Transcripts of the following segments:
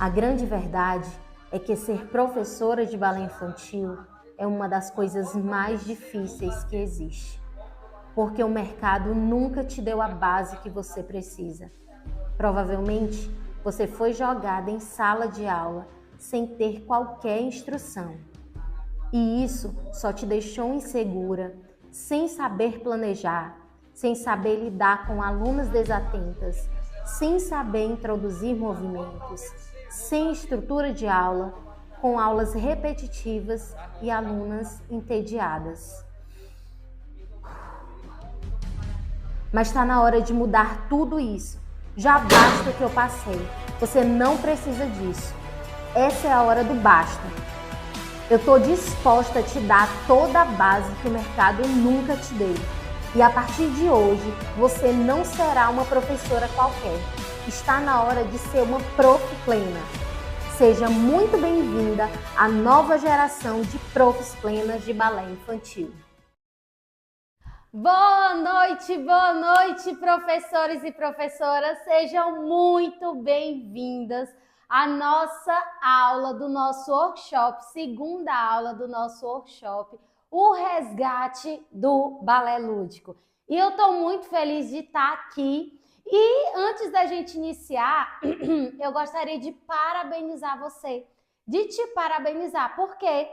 A grande verdade é que ser professora de balé infantil é uma das coisas mais difíceis que existe, porque o mercado nunca te deu a base que você precisa. Provavelmente, você foi jogada em sala de aula sem ter qualquer instrução. E isso só te deixou insegura, sem saber planejar, sem saber lidar com alunas desatentas, sem saber introduzir movimentos, sem estrutura de aula, com aulas repetitivas e alunas entediadas. Mas está na hora de mudar tudo isso. Já basta o que eu passei. Você não precisa disso. Essa é a hora do basta. Eu estou disposta a te dar toda a base que o mercado nunca te deu. E a partir de hoje, você não será uma professora qualquer. Está na hora de ser uma prof plena. Seja muito bem-vinda à nova geração de profs plenas de balé infantil. Boa noite, professores e professoras. Sejam muito bem-vindas à nossa aula do nosso workshop, segunda aula do nosso workshop, o resgate do balé lúdico. E eu estou muito feliz de estar aqui. E antes da gente iniciar, eu gostaria de parabenizar você, de te parabenizar. Por quê?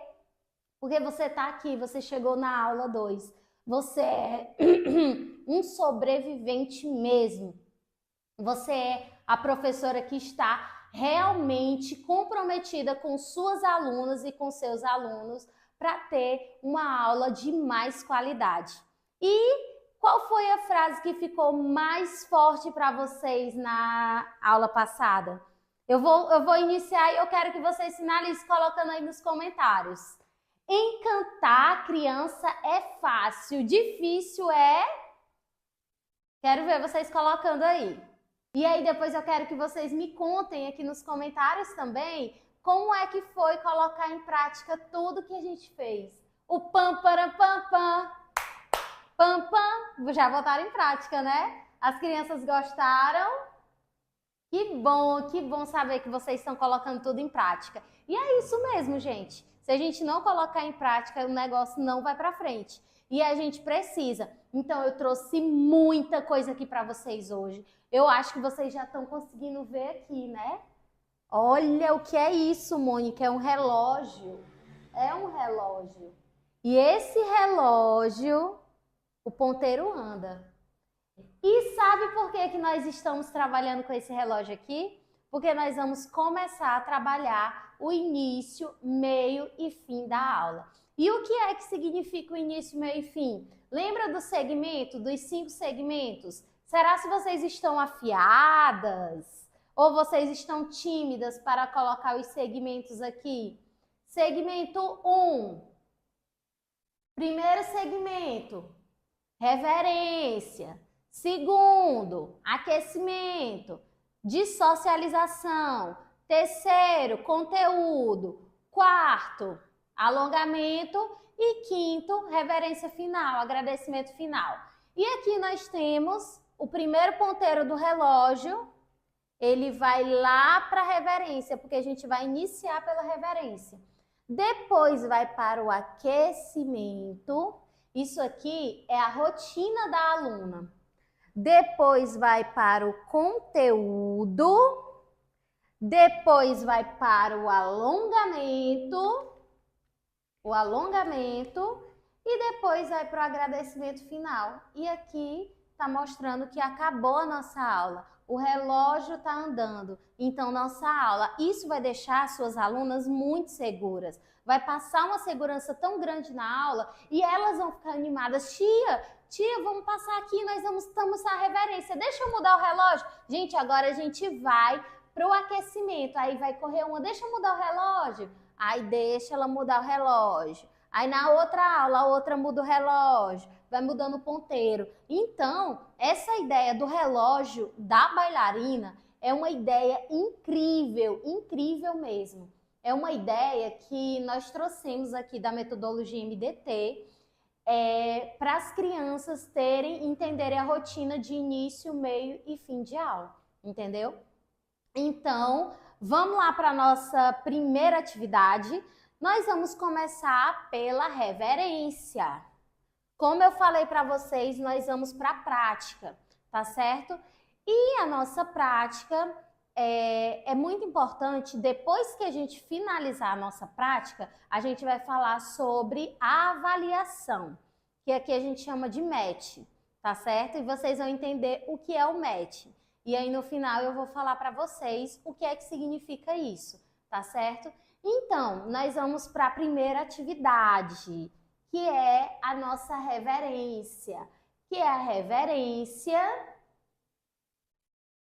Porque você está aqui, você chegou na aula 2. Você é um sobrevivente mesmo. Você é a professora que está realmente comprometida com suas alunas e com seus alunos para ter uma aula de mais qualidade. E qual foi a frase que ficou mais forte para vocês na aula passada? Eu vou iniciar e eu quero que vocês finalizem colocando aí nos comentários. Encantar a criança é fácil, difícil é... Quero ver vocês colocando aí. E aí depois eu quero que vocês me contem aqui nos comentários também como é que foi colocar em prática tudo que a gente fez. O pam, param, pam, pam, pam, pam, já botaram em prática, né? As crianças gostaram? Que bom saber que vocês estão colocando tudo em prática. E é isso mesmo, gente. Se a gente não colocar em prática, o negócio não vai para frente. E a gente precisa. Então, eu trouxe muita coisa aqui para vocês hoje. Eu acho que vocês já estão conseguindo ver aqui, né? Olha o que é isso, Mônica. É um relógio. É um relógio. E esse relógio, o ponteiro anda. E sabe por que nós estamos trabalhando com esse relógio aqui? Porque nós vamos começar a trabalhar o início, meio e fim da aula. E o que é que significa o início, meio e fim? Lembra do segmento, dos 5 segmentos? Será se vocês estão afiadas? Ou vocês estão tímidas para colocar os segmentos aqui? Segmento 1. Primeiro segmento, reverência. Segundo, aquecimento, de socialização. Terceiro, conteúdo. Quarto, alongamento. E quinto, reverência final, agradecimento final. E aqui nós temos o primeiro ponteiro do relógio. Ele vai lá para a reverência, porque a gente vai iniciar pela reverência. Depois vai para o aquecimento. Isso aqui é a rotina da aluna. Depois vai para o conteúdo, depois vai para o alongamento e depois vai para o agradecimento final. E aqui está mostrando que acabou a nossa aula. O relógio está andando, então nossa aula, isso vai deixar as suas alunas muito seguras. Vai passar uma segurança tão grande na aula e elas vão ficar animadas. Tia, vamos passar aqui, estamos na reverência. Deixa eu mudar o relógio. Gente, agora a gente vai para o aquecimento. Aí vai correr uma, deixa eu mudar o relógio. Aí deixa ela mudar o relógio. Aí na outra aula, a outra muda o relógio. Vai mudando o ponteiro. Então, essa ideia do relógio da bailarina é uma ideia incrível, incrível mesmo. É uma ideia que nós trouxemos aqui da metodologia MDT, para as crianças entenderem a rotina de início, meio e fim de aula, entendeu? Então, vamos lá para a nossa primeira atividade. Nós vamos começar pela reverência. Como eu falei para vocês, nós vamos para a prática, tá certo? E a nossa prática é muito importante. Depois que a gente finalizar a nossa prática, a gente vai falar sobre a avaliação, que aqui a gente chama de MET, tá certo? E vocês vão entender o que é o MET. E aí no final eu vou falar para vocês o que é que significa isso, tá certo? Então, nós vamos para a primeira atividade, que é a nossa reverência, que é a reverência,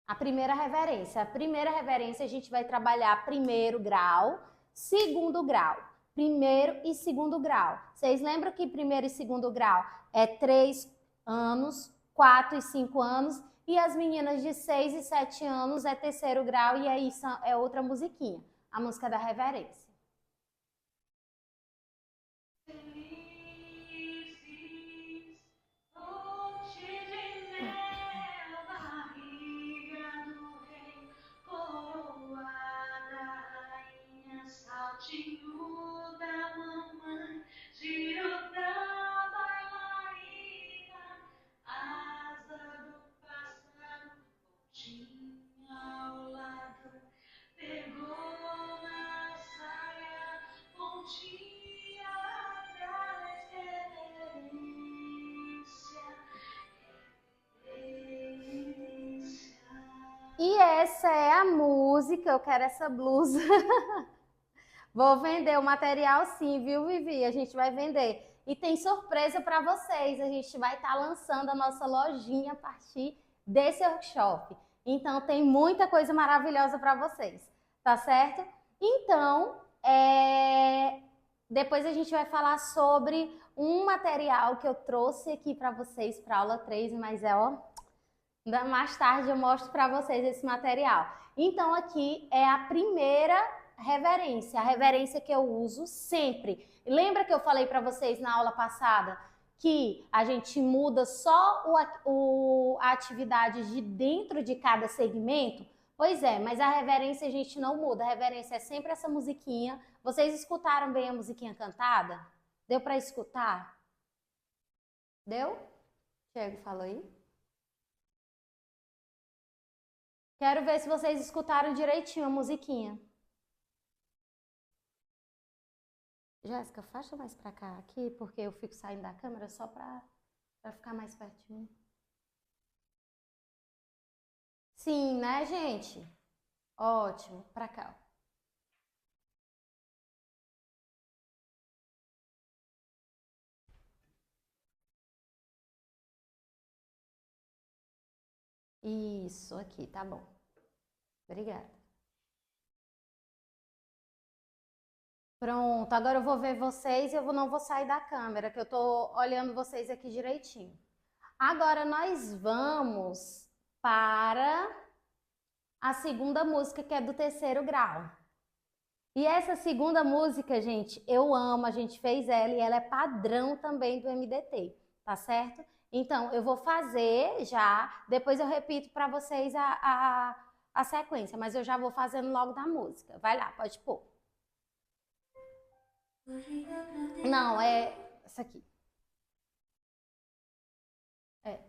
a primeira reverência. A primeira reverência a gente vai trabalhar primeiro grau, segundo grau, primeiro e segundo grau. Vocês lembram que primeiro e segundo grau é 3 anos, 4 e 5 anos, e as meninas de 6 e 7 anos é terceiro grau, e aí é outra musiquinha, a música da reverência. Saltinho da mamãe, giro da bailarina, asa do pássaro, pontinha ao lado, pegou na saia, pontinha atrás, reverência. E essa é a música, eu quero essa blusa. Vou vender o material sim, viu, Vivi? A gente vai vender. E tem surpresa para vocês. A gente vai estar lançando a nossa lojinha a partir desse workshop. Então, tem muita coisa maravilhosa para vocês, tá certo? Então, depois a gente vai falar sobre um material que eu trouxe aqui para vocês para aula 3, mas mais tarde eu mostro para vocês esse material. Então, aqui é a primeira reverência, a reverência que eu uso sempre. Lembra que eu falei para vocês na aula passada que a gente muda só a atividade de dentro de cada segmento? Pois é, mas a reverência a gente não muda. A reverência é sempre essa musiquinha. Vocês escutaram bem a musiquinha cantada? Deu para escutar? Deu? Diego falou aí? Quero ver se vocês escutaram direitinho a musiquinha. Jéssica, fecha mais pra cá aqui, porque eu fico saindo da câmera só pra ficar mais pertinho. Sim, né, gente? Ótimo, pra cá. Isso, aqui, tá bom. Obrigada. Pronto, agora eu vou ver vocês e eu não vou sair da câmera, que eu tô olhando vocês aqui direitinho. Agora nós vamos para a segunda música, que é do terceiro grau. E essa segunda música, gente, eu amo, a gente fez ela e ela é padrão também do MDT, tá certo? Então, eu vou fazer já, depois eu repito para vocês a sequência, mas eu já vou fazendo logo da música. Vai lá, pode pôr. Não, é essa aqui. É.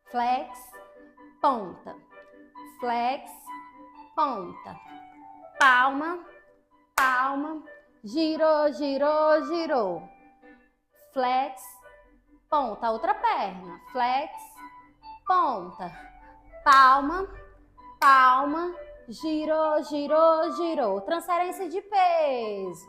Flex, ponta. Flex, ponta. Palma, palma. Girou, girou, girou. Flex, ponta. Outra perna. Flex, ponta. Palma, palma. Girou, girou, girou. Transferência de peso.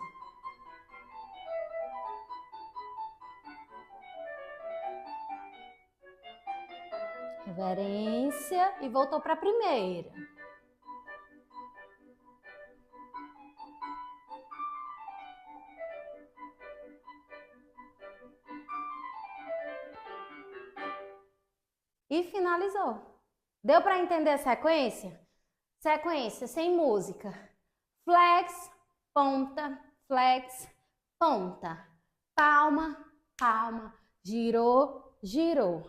Reverência e voltou para a primeira. E finalizou. Deu para entender a sequência? Sequência sem música. Flex, ponta, flex, ponta. Palma, palma. Girou, girou.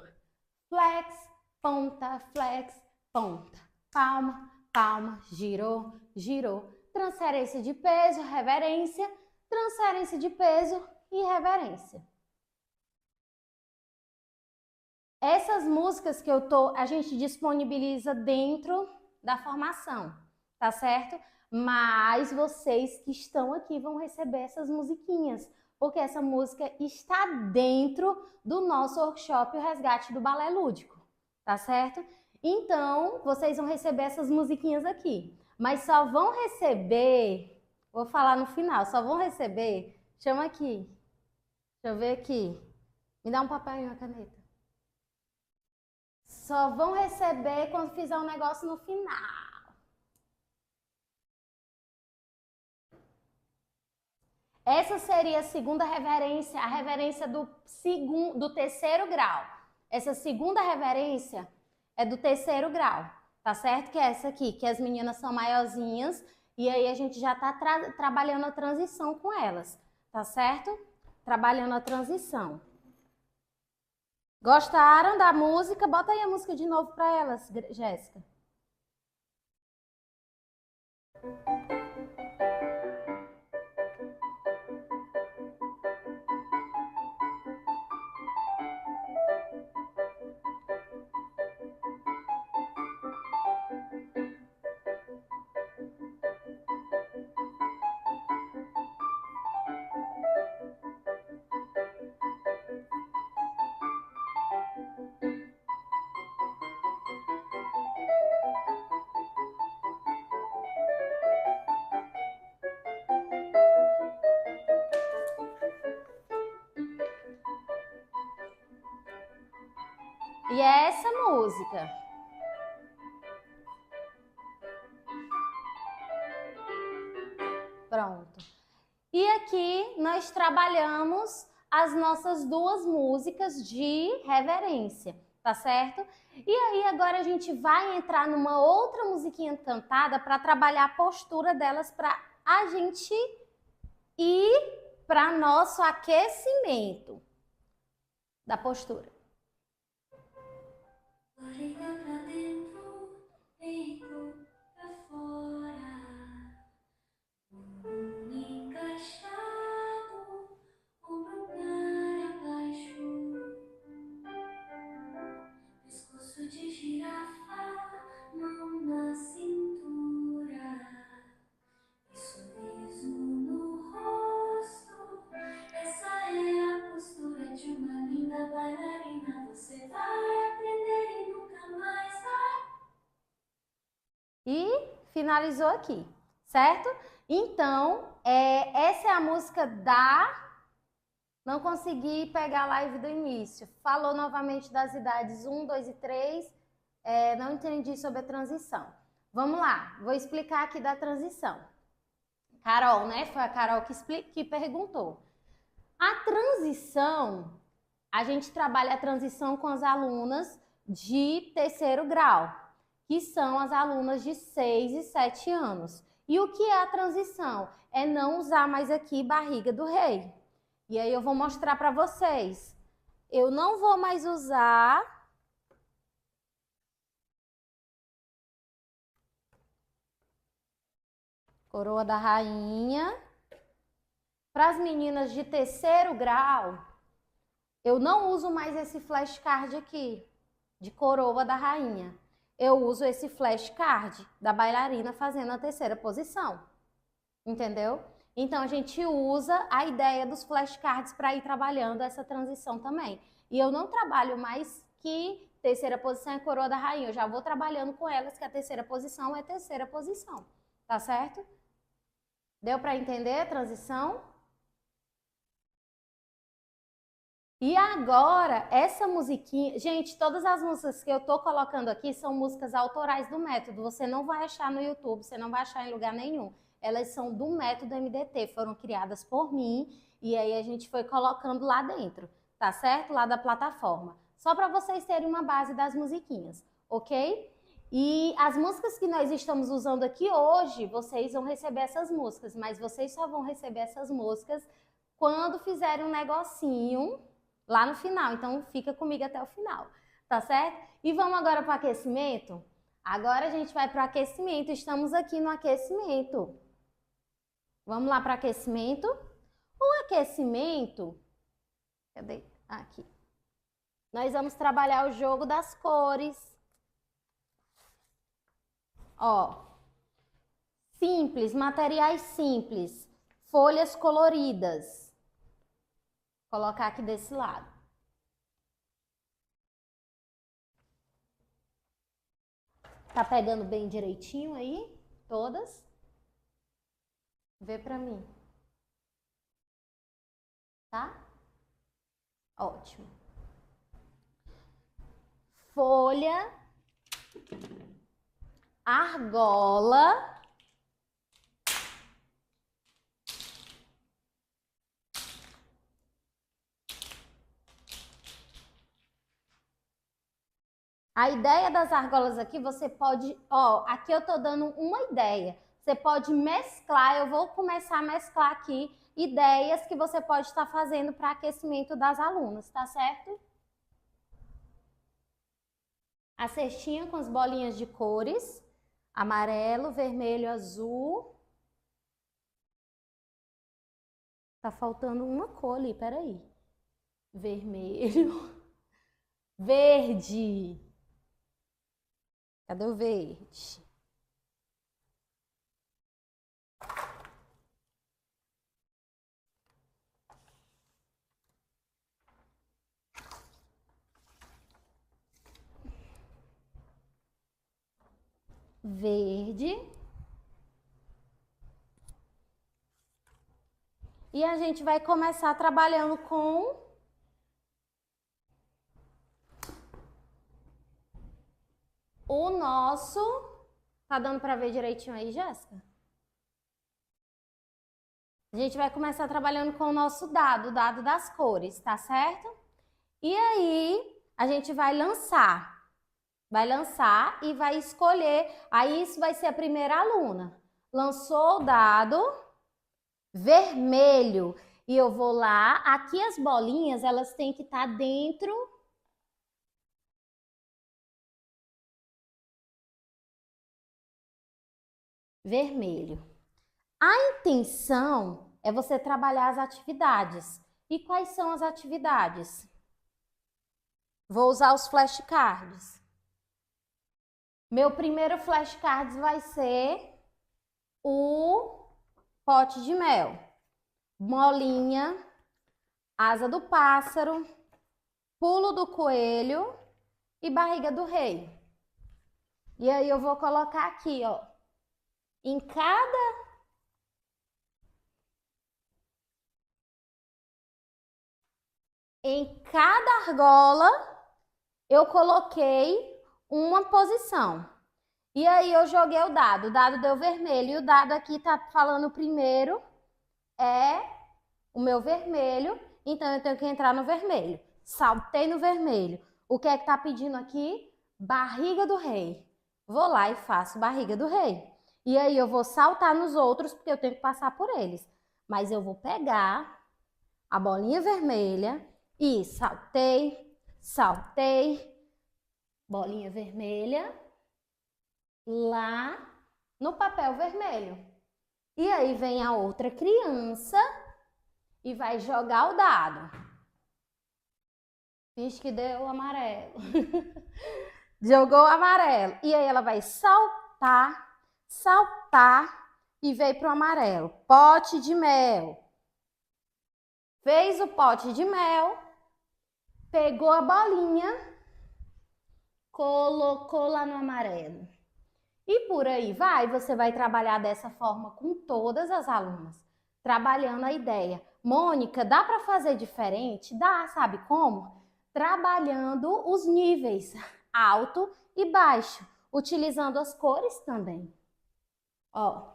Flex, ponta, flex, ponta, palma, palma, girou, girou. Transferência de peso, reverência, transferência de peso e reverência. Essas músicas que a gente disponibiliza dentro da formação, tá certo? Mas vocês que estão aqui vão receber essas musiquinhas, porque essa música está dentro do nosso workshop O Resgate do Balé Lúdico, tá certo? Então, vocês vão receber essas musiquinhas aqui, mas só vão receber, vou falar no final, só vão receber, chama aqui, deixa eu ver aqui, me dá um papel e uma caneta. Só vão receber quando fizer um negócio no final. Essa seria a segunda reverência, a reverência do terceiro grau. Essa segunda reverência é do terceiro grau, tá certo? Que é essa aqui, que as meninas são maiorzinhas e aí a gente já tá trabalhando a transição com elas, tá certo? Trabalhando a transição. Gostaram da música? Bota aí a música de novo para elas, Jéssica. E é essa música. Pronto. E aqui nós trabalhamos as nossas duas músicas de reverência, tá certo? E aí agora a gente vai entrar numa outra musiquinha cantada para trabalhar a postura delas para a gente ir para nosso aquecimento da postura. Barriga pra dentro, peito pra fora, bumbum encaixado, ombro para baixo, pescoço de girafa, mão na cintura, e sorriso no rosto. Essa é a postura de uma linda bailarina. Você vai aprender e nunca mais vai. E finalizou aqui, certo? Então, essa é a música da... Não consegui pegar a live do início. Falou novamente das idades 1, 2 e 3. Não entendi sobre a transição. Vamos lá, vou explicar aqui da transição. Carol, né? Foi a Carol que perguntou. A transição, a gente trabalha a transição com as alunas de terceiro grau, que são as alunas de 6 e 7 anos. E o que é a transição? É não usar mais aqui barriga do rei. E aí eu vou mostrar para vocês. Eu não vou mais usar coroa da rainha. Para as meninas de terceiro grau, eu não uso mais esse flashcard aqui, de coroa da rainha. Eu uso esse flashcard da bailarina fazendo a terceira posição. Entendeu? Então, a gente usa a ideia dos flashcards para ir trabalhando essa transição também. E eu não trabalho mais que terceira posição é coroa da rainha. Eu já vou trabalhando com elas que a terceira posição é terceira posição. Tá certo? Deu para entender a transição? E agora, essa musiquinha... Gente, todas as músicas que eu tô colocando aqui são músicas autorais do método. Você não vai achar no YouTube, você não vai achar em lugar nenhum. Elas são do método MDT, foram criadas por mim e aí a gente foi colocando lá dentro, tá certo? Lá da plataforma. Só para vocês terem uma base das musiquinhas, ok? E as músicas que nós estamos usando aqui hoje, vocês vão receber essas músicas, mas vocês só vão receber essas músicas quando fizerem um negocinho lá no final. Então, fica comigo até o final. Tá certo? E vamos agora para o aquecimento? Agora a gente vai para o aquecimento. Estamos aqui no aquecimento. Vamos lá para o aquecimento? O aquecimento... Cadê? Aqui. Nós vamos trabalhar o jogo das cores. Ó. Simples, materiais simples. Folhas coloridas. Vou colocar aqui desse lado. Tá pegando bem direitinho aí? Todas? Vê pra mim. Tá? Ótimo. Folha, argola, a ideia das argolas aqui, você pode, ó, aqui eu tô dando uma ideia. Você pode mesclar, eu vou começar a mesclar aqui ideias que você pode estar fazendo para aquecimento das alunas, tá certo? A cestinha com as bolinhas de cores, amarelo, vermelho, azul. Tá faltando uma cor ali, peraí. Vermelho, verde. Cadê o verde? Verde. E a gente vai começar trabalhando com o nosso... Tá dando para ver direitinho aí, Jéssica? A gente vai começar trabalhando com o nosso dado, o dado das cores, tá certo? E aí, a gente vai lançar. Vai lançar e vai escolher. Aí, isso vai ser a primeira aluna. Lançou o dado vermelho. E eu vou lá. Aqui as bolinhas, elas têm que estar dentro. Vermelho. A intenção é você trabalhar as atividades. E quais são as atividades? Vou usar os flashcards. Meu primeiro flashcards vai ser o pote de mel. Molinha, asa do pássaro, pulo do coelho e barriga do rei. E aí eu vou colocar aqui, ó, em cada argola eu coloquei uma posição. E aí eu joguei o dado deu vermelho. E o dado aqui tá falando primeiro é o meu vermelho, então eu tenho que entrar no vermelho. Saltei no vermelho. O que é que tá pedindo aqui? Barriga do rei. Vou lá e faço barriga do rei. E aí eu vou saltar nos outros, porque eu tenho que passar por eles. Mas eu vou pegar a bolinha vermelha e saltei, saltei, bolinha vermelha, lá no papel vermelho. E aí vem a outra criança e vai jogar o dado. Finge que deu amarelo. Jogou o amarelo. E aí ela vai saltar, saltar e veio pro amarelo. Pote de mel. Fez o pote de mel, pegou a bolinha, colocou lá no amarelo. E por aí vai, você vai trabalhar dessa forma com todas as alunas, trabalhando a ideia. Mônica, dá para fazer diferente? Dá, sabe como? Trabalhando os níveis, alto e baixo, utilizando as cores também. Ó.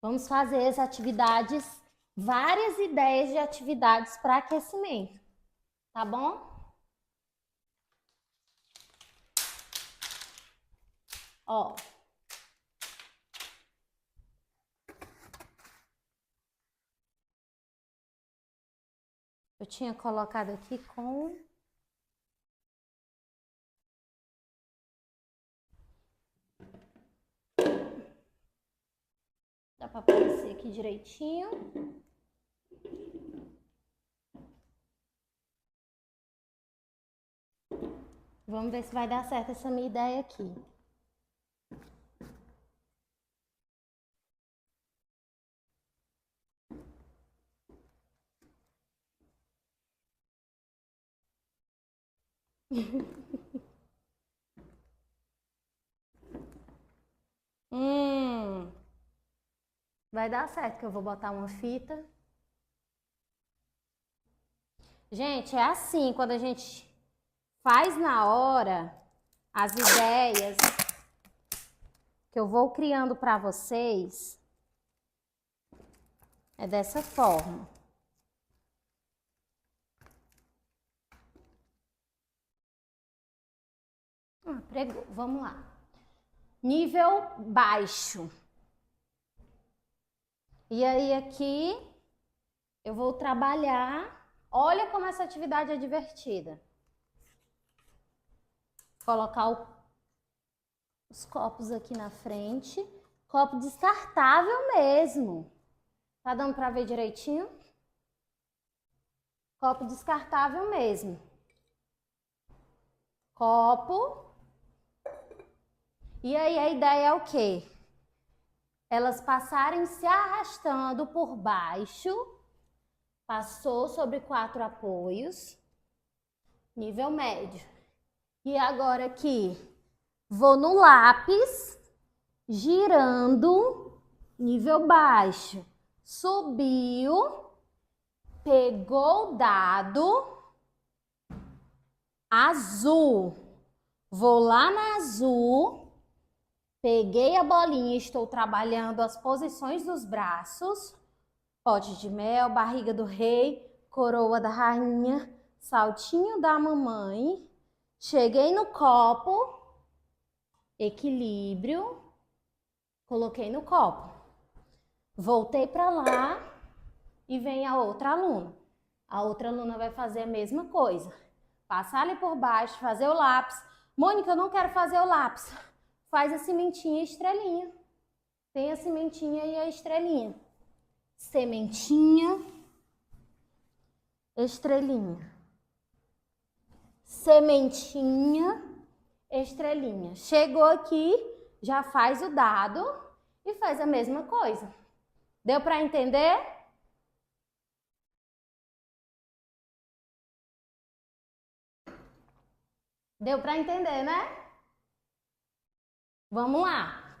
Vamos fazer as atividades, várias ideias de atividades para aquecimento, tá bom? Ó. Eu tinha colocado aqui com... Dá para aparecer aqui direitinho. Vamos ver se vai dar certo essa minha ideia aqui. Vai dar certo que eu vou botar uma fita. Gente, é assim, quando a gente faz na hora as ideias que eu vou criando para vocês, é dessa forma. Pregou, vamos lá. Nível baixo. E aí aqui eu vou trabalhar. Olha como essa atividade é divertida. Colocar os copos aqui na frente. Copo descartável mesmo. Tá dando para ver direitinho? Copo descartável mesmo. Copo. E aí a ideia é o quê? Elas passarem se arrastando por baixo. Passou sobre 4 apoios. Nível médio. E agora aqui, vou no lápis, girando, nível baixo. Subiu, pegou o dado, azul. Vou lá na azul. Peguei a bolinha e estou trabalhando as posições dos braços. Pote de mel, barriga do rei, coroa da rainha, saltinho da mamãe. Cheguei no copo, equilíbrio, coloquei no copo. Voltei para lá e vem a outra aluna. A outra aluna vai fazer a mesma coisa. Passar ali por baixo, fazer o lápis. Mônica, eu não quero fazer o lápis. Faz a sementinha e a estrelinha. Tem a sementinha e a estrelinha. Sementinha, estrelinha. Sementinha, estrelinha. Chegou aqui, já faz o dado e faz a mesma coisa. Deu para entender? Deu para entender, né? Vamos lá.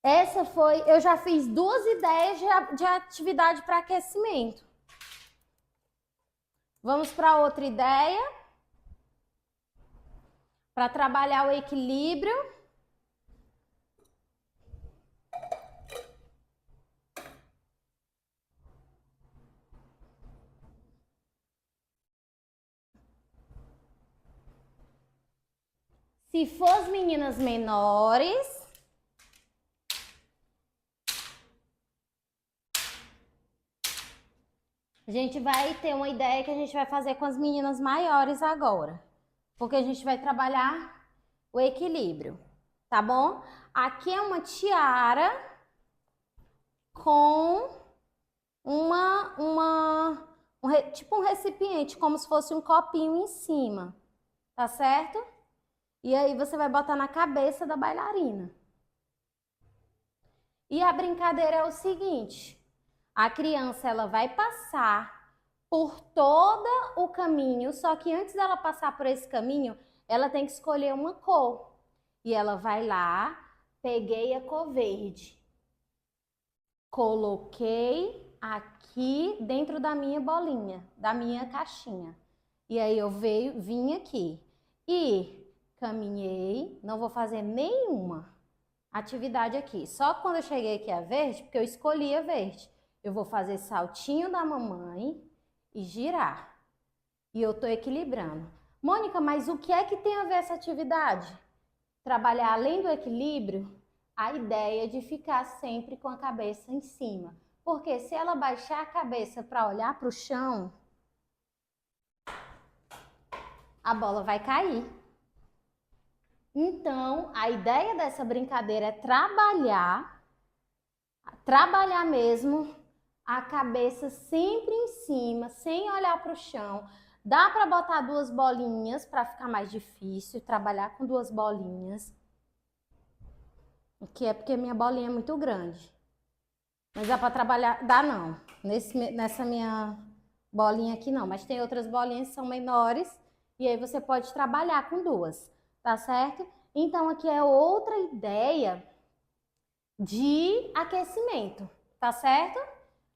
Essa foi, eu já fiz 2 ideias de atividade para aquecimento. Vamos para outra ideia. Para trabalhar o equilíbrio. Se for as meninas menores, a gente vai ter uma ideia que a gente vai fazer com as meninas maiores agora. Porque a gente vai trabalhar o equilíbrio, tá bom? Aqui é uma tiara com tipo um recipiente, como se fosse um copinho em cima, tá certo? E aí você vai botar na cabeça da bailarina. E a brincadeira é o seguinte, a criança ela vai passar por todo o caminho, só que antes dela passar por esse caminho, ela tem que escolher uma cor. E ela vai lá, peguei a cor verde, coloquei aqui dentro da minha bolinha, da minha caixinha. E aí eu vim aqui e caminhei, não vou fazer nenhuma atividade aqui. Só quando eu cheguei aqui a verde, porque eu escolhi a verde, eu vou fazer saltinho da mamãe e girar. E eu tô equilibrando. Mônica, mas o que é que tem a ver essa atividade? Trabalhar além do equilíbrio, a ideia de ficar sempre com a cabeça em cima. Porque se ela baixar a cabeça para olhar para o chão, a bola vai cair. Então, a ideia dessa brincadeira é trabalhar mesmo a cabeça sempre em cima, sem olhar para o chão. Dá para botar 2 bolinhas para ficar mais difícil, trabalhar com 2 bolinhas. Que é porque minha bolinha é muito grande. Mas dá para trabalhar, dá não. Nessa minha bolinha aqui não, mas tem outras bolinhas que são menores e aí você pode trabalhar com 2, tá certo? Então aqui é outra ideia de aquecimento, tá certo?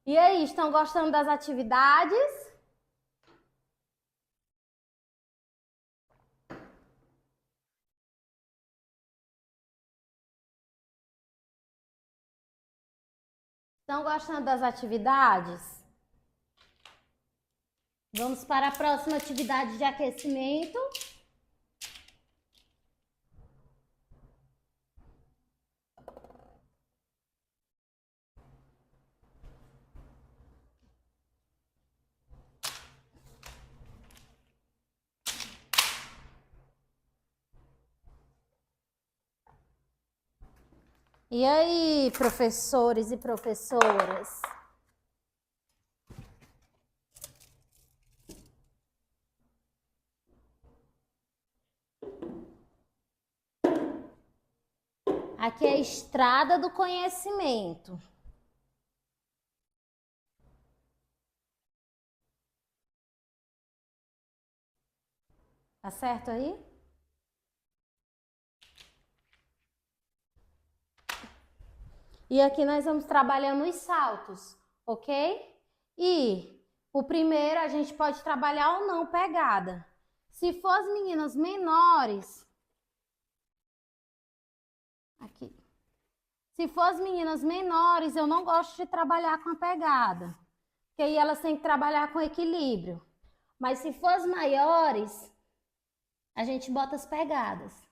E aí, estão gostando das atividades? Estão gostando das atividades? Vamos para a próxima atividade de aquecimento. E aí, professores e professoras? Aqui é a estrada do conhecimento. Tá certo aí? E aqui nós vamos trabalhando os saltos, ok? E o primeiro a gente pode trabalhar ou não pegada. Se for as meninas menores, aqui. Se for as meninas menores, eu não gosto de trabalhar com a pegada, porque aí elas têm que trabalhar com equilíbrio. Mas se for as maiores, a gente bota as pegadas.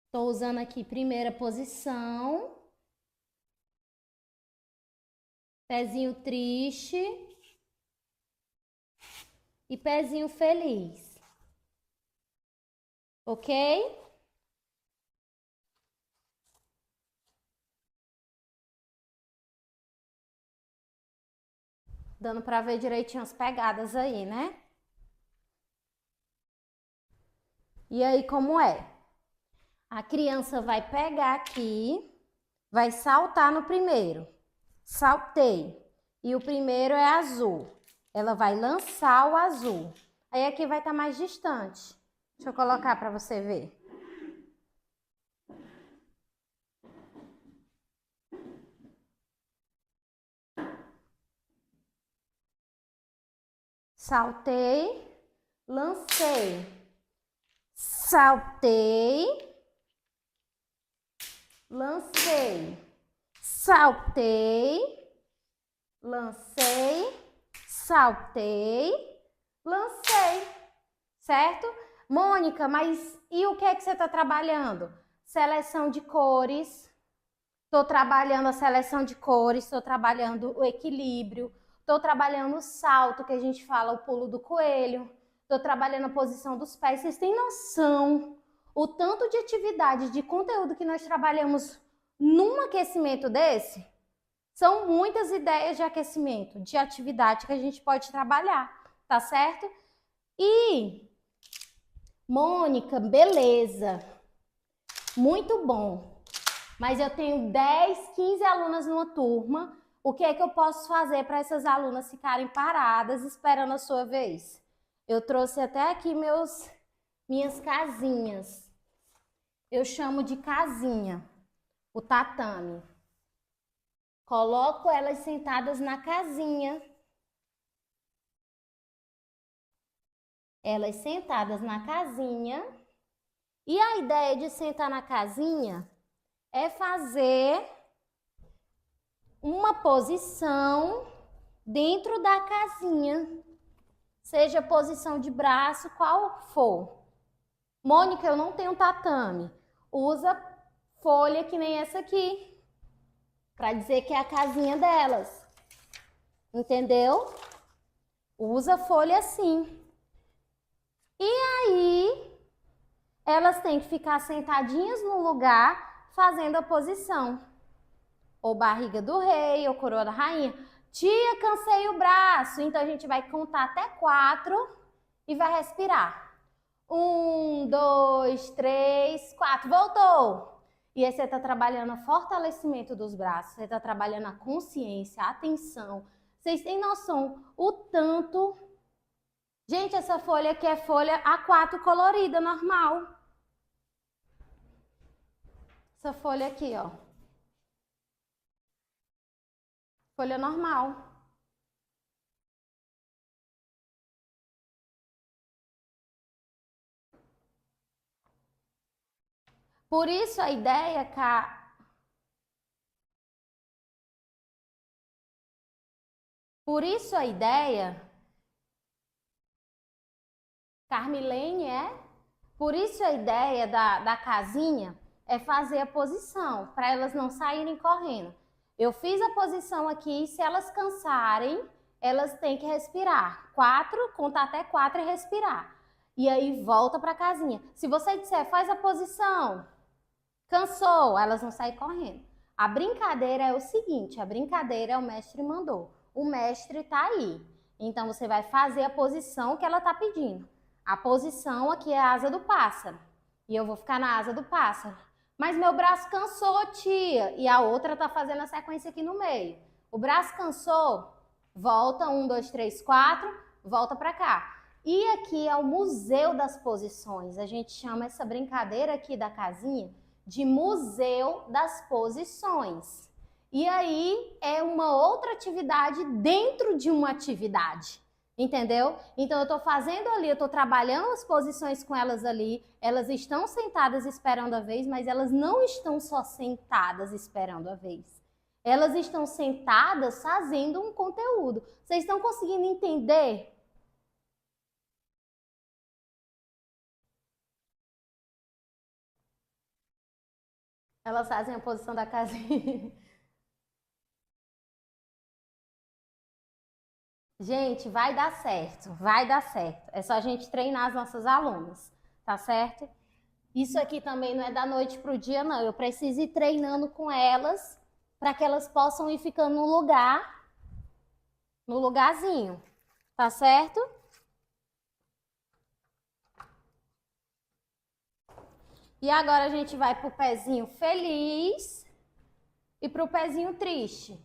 Estou usando aqui primeira posição. Pezinho triste. E pezinho feliz. Ok? Dando para ver direitinho as pegadas aí, né? E aí, como é? A criança vai pegar aqui, vai saltar no primeiro. Saltei. E o primeiro é azul. Ela vai lançar o azul. Aí aqui vai estar mais distante. Deixa eu colocar para você ver. Saltei, lancei. Saltei, lancei. Saltei, lancei, saltei, lancei. Certo? Mônica, mas e o que é que você está trabalhando? Seleção de cores. Estou trabalhando a seleção de cores, estou trabalhando o equilíbrio, estou trabalhando o salto, que a gente fala, o pulo do coelho, estou trabalhando a posição dos pés. Vocês têm noção o tanto de atividade, de conteúdo que nós trabalhamos num aquecimento desse? São muitas ideias de aquecimento, de atividade que a gente pode trabalhar, tá certo? E, Mônica, beleza, muito bom. Mas eu tenho 10, 15 alunas numa turma. O que é que eu posso fazer para essas alunas ficarem paradas esperando a sua vez? Eu trouxe até aqui minhas casinhas. Eu chamo de casinha, o tatame. Coloco elas sentadas na casinha. Elas sentadas na casinha. E a ideia de sentar na casinha é fazer uma posição dentro da casinha, seja posição de braço, qual for. Mônica, eu não tenho tatame. Usa folha que nem essa aqui. para dizer que é a casinha delas. Entendeu? Usa folha assim. E aí, elas têm que ficar sentadinhas no lugar, fazendo a posição. Ou barriga do rei, ou coroa da rainha. Tia, cansei o braço. Então, a gente vai contar até 4 e vai respirar. 1, 2, 3, 4. Voltou! E aí você está trabalhando o fortalecimento dos braços, você está trabalhando a consciência, a atenção. Vocês têm noção o tanto... Gente, essa folha aqui é folha A4 colorida, normal. Essa folha aqui, ó. Folha normal. Por isso a ideia, Carmilene, Por isso a ideia da casinha é fazer a posição, para elas não saírem correndo. Eu fiz a posição aqui, se elas cansarem, elas têm que respirar. 4, contar até 4 e respirar. E aí volta para a casinha. Se você disser, faz a posição, cansou, elas vão sair correndo. A brincadeira é o seguinte, a brincadeira é o mestre mandou. O mestre está aí. Então, você vai fazer a posição que ela está pedindo. A posição aqui é a asa do pássaro. E eu vou ficar na asa do pássaro. Mas meu braço cansou, tia. E a outra está fazendo a sequência aqui no meio. O braço cansou, volta, 1, 2, 3, 4, volta para cá. E aqui é o museu das posições. A gente chama essa brincadeira aqui da casinha de museu das posições. E aí é uma outra atividade dentro de uma atividade. Entendeu? Então, eu estou fazendo ali, eu estou trabalhando as posições com elas ali, elas estão sentadas esperando a vez, mas elas não estão só sentadas esperando a vez. Elas estão sentadas fazendo um conteúdo. Vocês estão conseguindo entender? Elas fazem a posição da casinha. Gente, vai dar certo, vai dar certo. É só a gente treinar as nossas alunas, tá certo? Isso aqui também não é da noite pro dia, não. Eu preciso ir treinando com elas para que elas possam ir ficando no lugar, no lugarzinho, tá certo? E agora a gente vai pro pezinho feliz e pro pezinho triste.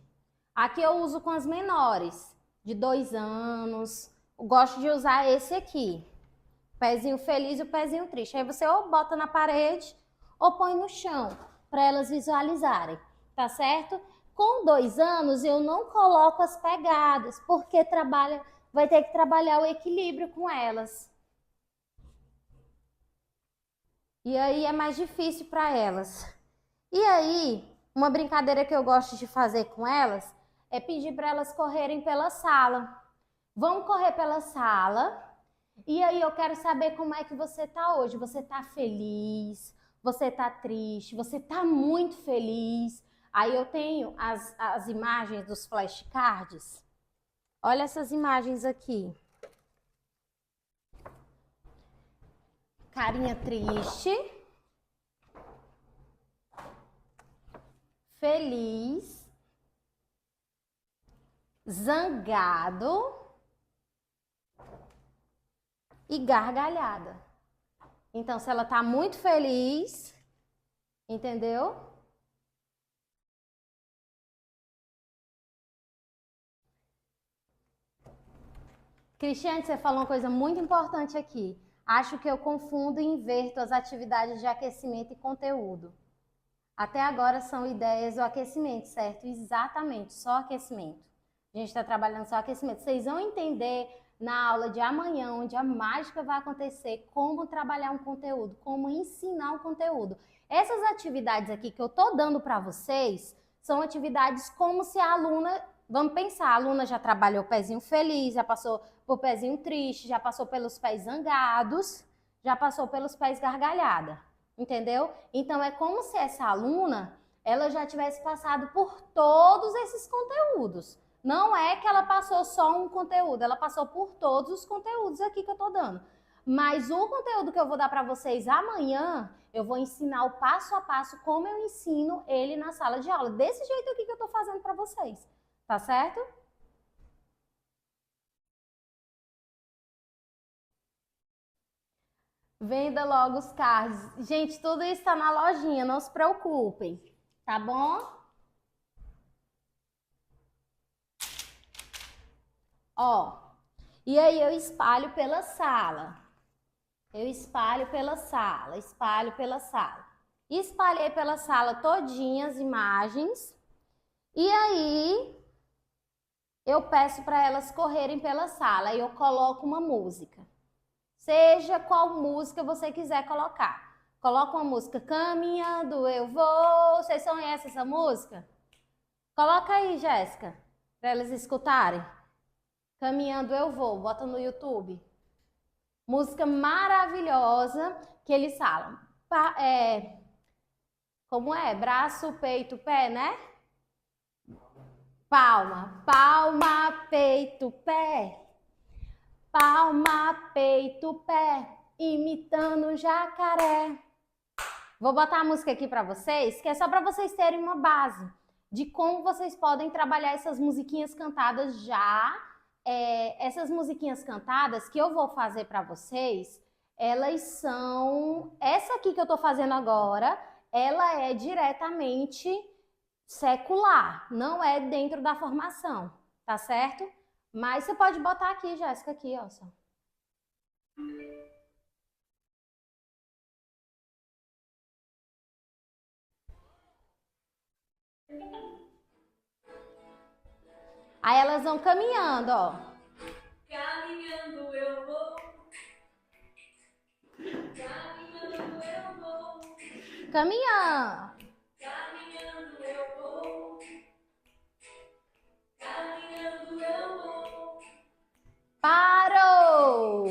Aqui eu uso com as menores, de 2 anos. Eu gosto de usar esse aqui. O pezinho feliz e o pezinho triste. Aí você ou bota na parede ou põe no chão, para elas visualizarem, tá certo? Com 2 anos eu não coloco as pegadas, porque vai ter que trabalhar o equilíbrio com elas. E aí é mais difícil para elas. E aí, uma brincadeira que eu gosto de fazer com elas é pedir para elas correrem pela sala. Vão correr pela sala. E aí eu quero saber como é que você tá hoje. Você tá feliz? Você tá triste? Você tá muito feliz? Aí eu tenho as imagens dos flashcards. Olha essas imagens aqui. Carinha triste, feliz, zangado e gargalhada. Então, se ela tá muito feliz, entendeu? Cristiane, você falou uma coisa muito importante aqui. Acho que eu confundo e inverto as atividades de aquecimento e conteúdo. Até agora são ideias do aquecimento, certo? Exatamente, só aquecimento. A gente está trabalhando só aquecimento. Vocês vão entender na aula de amanhã, onde a mágica vai acontecer, como trabalhar um conteúdo, como ensinar um conteúdo. Essas atividades aqui que eu estou dando para vocês são atividades como se a aluna... Vamos pensar, a aluna já trabalhou o pezinho feliz, já passou por pezinho triste, já passou pelos pés zangados, já passou pelos pés gargalhada, entendeu? Então, é como se essa aluna, ela já tivesse passado por todos esses conteúdos. Não é que ela passou só um conteúdo, ela passou por todos os conteúdos aqui que eu tô dando. Mas o conteúdo que eu vou dar para vocês amanhã, eu vou ensinar o passo a passo como eu ensino ele na sala de aula. Desse jeito aqui que eu tô fazendo para vocês. Tá certo? Venda logo os cards. Gente, tudo isso tá na lojinha, não se preocupem. Tá bom? Ó, e aí eu espalho pela sala. Eu espalho pela sala, espalho pela sala. Espalhei pela sala todinha as imagens. E aí eu peço para elas correrem pela sala. Aí eu coloco uma música. Seja qual música você quiser colocar. Coloca uma música, caminhando eu vou. Vocês conhecem essa música? Coloca aí, Jéssica, para elas escutarem. Caminhando eu vou, bota no YouTube. Música maravilhosa que eles falam. Como é? Braço, peito, pé, né? Palma, palma, peito, pé. Palma, peito, pé, imitando um jacaré. Vou botar a música aqui para vocês, que é só para vocês terem uma base de como vocês podem trabalhar essas musiquinhas cantadas já. Essas musiquinhas cantadas que eu vou fazer para vocês, elas são... Essa aqui que eu tô fazendo agora, ela é diretamente secular, não é dentro da formação, tá certo? Mas você pode botar aqui, Jéssica, aqui, ó, só. Aí elas vão caminhando, ó. Caminhando eu vou. Caminhando eu vou. Caminhando. Caminhando eu vou. Caminhando eu vou. Parou.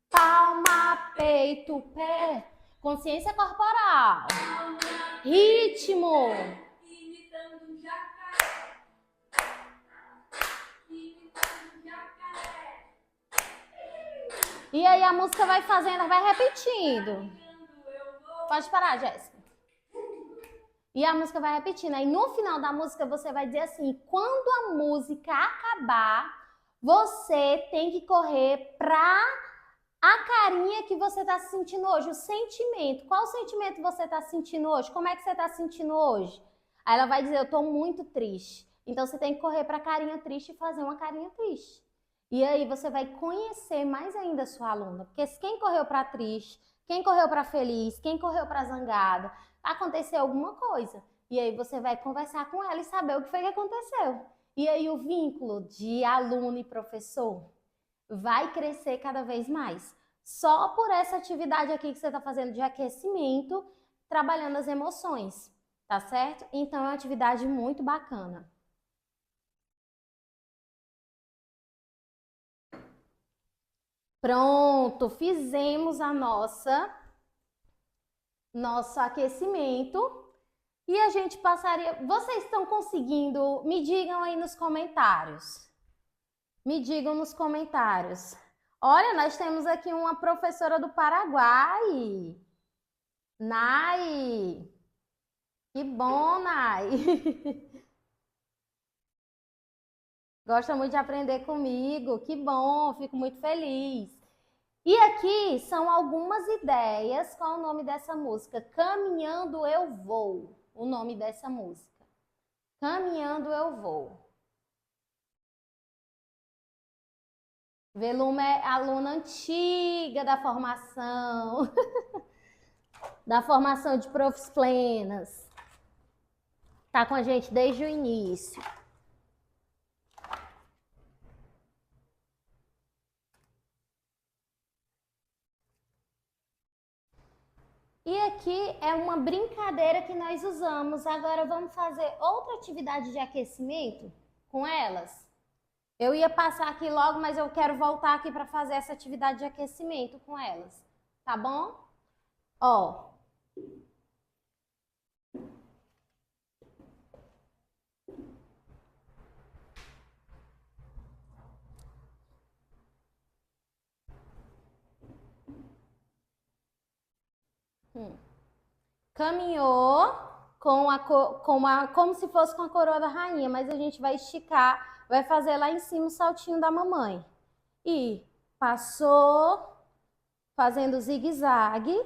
Palma, peito, pé. Consciência corporal. Ritmo. Imitando um jacaré. Imitando um jacaré. E aí a música vai fazendo, vai repetindo. Pode parar, Jéssica. E a música vai repetindo. Aí no final da música você vai dizer assim, quando a música acabar, você tem que correr pra a carinha que você tá sentindo hoje, o sentimento. Qual sentimento você tá sentindo hoje? Como é que você tá sentindo hoje? Aí ela vai dizer, eu tô muito triste. Então você tem que correr pra carinha triste e fazer uma carinha triste. E aí você vai conhecer mais ainda a sua aluna. Porque quem correu pra triste, quem correu pra feliz, quem correu pra zangada, aconteceu alguma coisa. E aí você vai conversar com ela e saber o que foi que aconteceu. E aí o vínculo de aluno e professor vai crescer cada vez mais. Só por essa atividade aqui que você está fazendo de aquecimento, trabalhando as emoções, tá certo? Então é uma atividade muito bacana. Pronto, fizemos a nosso aquecimento e a gente passaria... Vocês estão conseguindo? Me digam aí nos comentários. Me digam nos comentários. Olha, nós temos aqui uma professora do Paraguai. Nai. Que bom, Nai. Gosta muito de aprender comigo. Que bom, fico muito feliz. E aqui são algumas ideias. Qual é o nome dessa música? Caminhando eu vou. O nome dessa música. Caminhando eu vou. Veluma é aluna antiga da formação, da formação de profs plenas. Tá com a gente desde o início. E aqui é uma brincadeira que nós usamos. Agora vamos fazer outra atividade de aquecimento com elas. Eu ia passar aqui logo, mas eu quero voltar aqui para fazer essa atividade de aquecimento com elas. Tá bom? Ó. Caminhou como se fosse com a coroa da rainha, mas a gente vai esticar, vai fazer lá em cima o saltinho da mamãe. E passou, fazendo zigue-zague,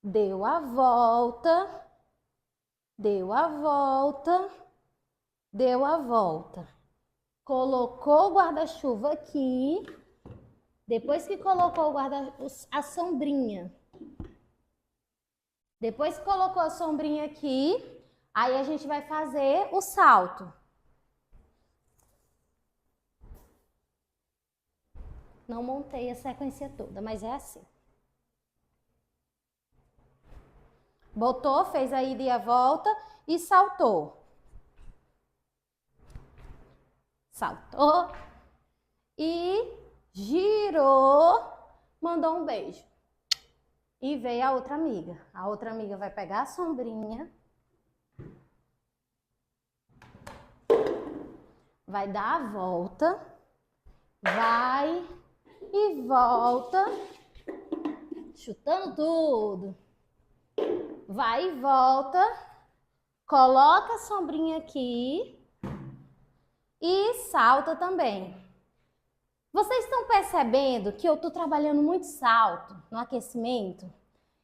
deu a volta, deu a volta, deu a volta. Colocou o guarda-chuva aqui. Depois que colocou a sombrinha, depois que colocou a sombrinha aqui, aí a gente vai fazer o salto. Não montei a sequência toda, mas é assim. Botou, fez a ida e a volta e saltou. Saltou e girou, mandou um beijo. E veio a outra amiga. A outra amiga vai pegar a sombrinha, vai dar a volta, vai e volta, chutando tudo. Vai e volta, coloca a sombrinha aqui e salta também. Vocês estão percebendo que eu estou trabalhando muito salto no aquecimento?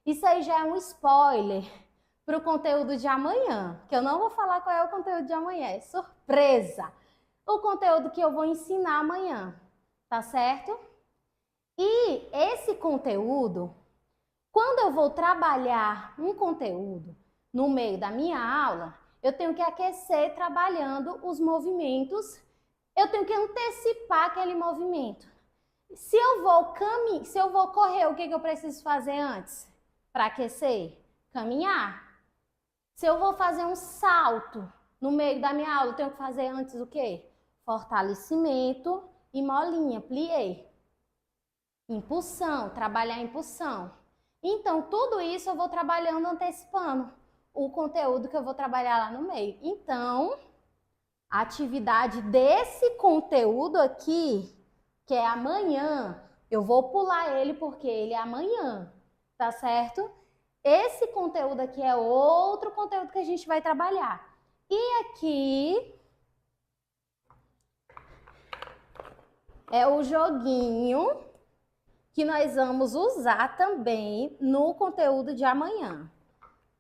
Isso aí já é um spoiler para o conteúdo de amanhã, que eu não vou falar qual é o conteúdo de amanhã, é surpresa. O conteúdo que eu vou ensinar amanhã, tá certo? E esse conteúdo, quando eu vou trabalhar um conteúdo no meio da minha aula, eu tenho que aquecer trabalhando os movimentos. Eu tenho que antecipar aquele movimento. Se eu vou correr, o que eu preciso fazer antes? Para aquecer? Caminhar. Se eu vou fazer um salto no meio da minha aula, eu tenho que fazer antes o quê? Fortalecimento e molinha, plié. Impulsão, trabalhar a impulsão. Então, tudo isso eu vou trabalhando, antecipando o conteúdo que eu vou trabalhar lá no meio. Então, a atividade desse conteúdo aqui, que é amanhã, eu vou pular ele porque ele é amanhã, tá certo? Esse conteúdo aqui é outro conteúdo que a gente vai trabalhar. E aqui é o joguinho que nós vamos usar também no conteúdo de amanhã.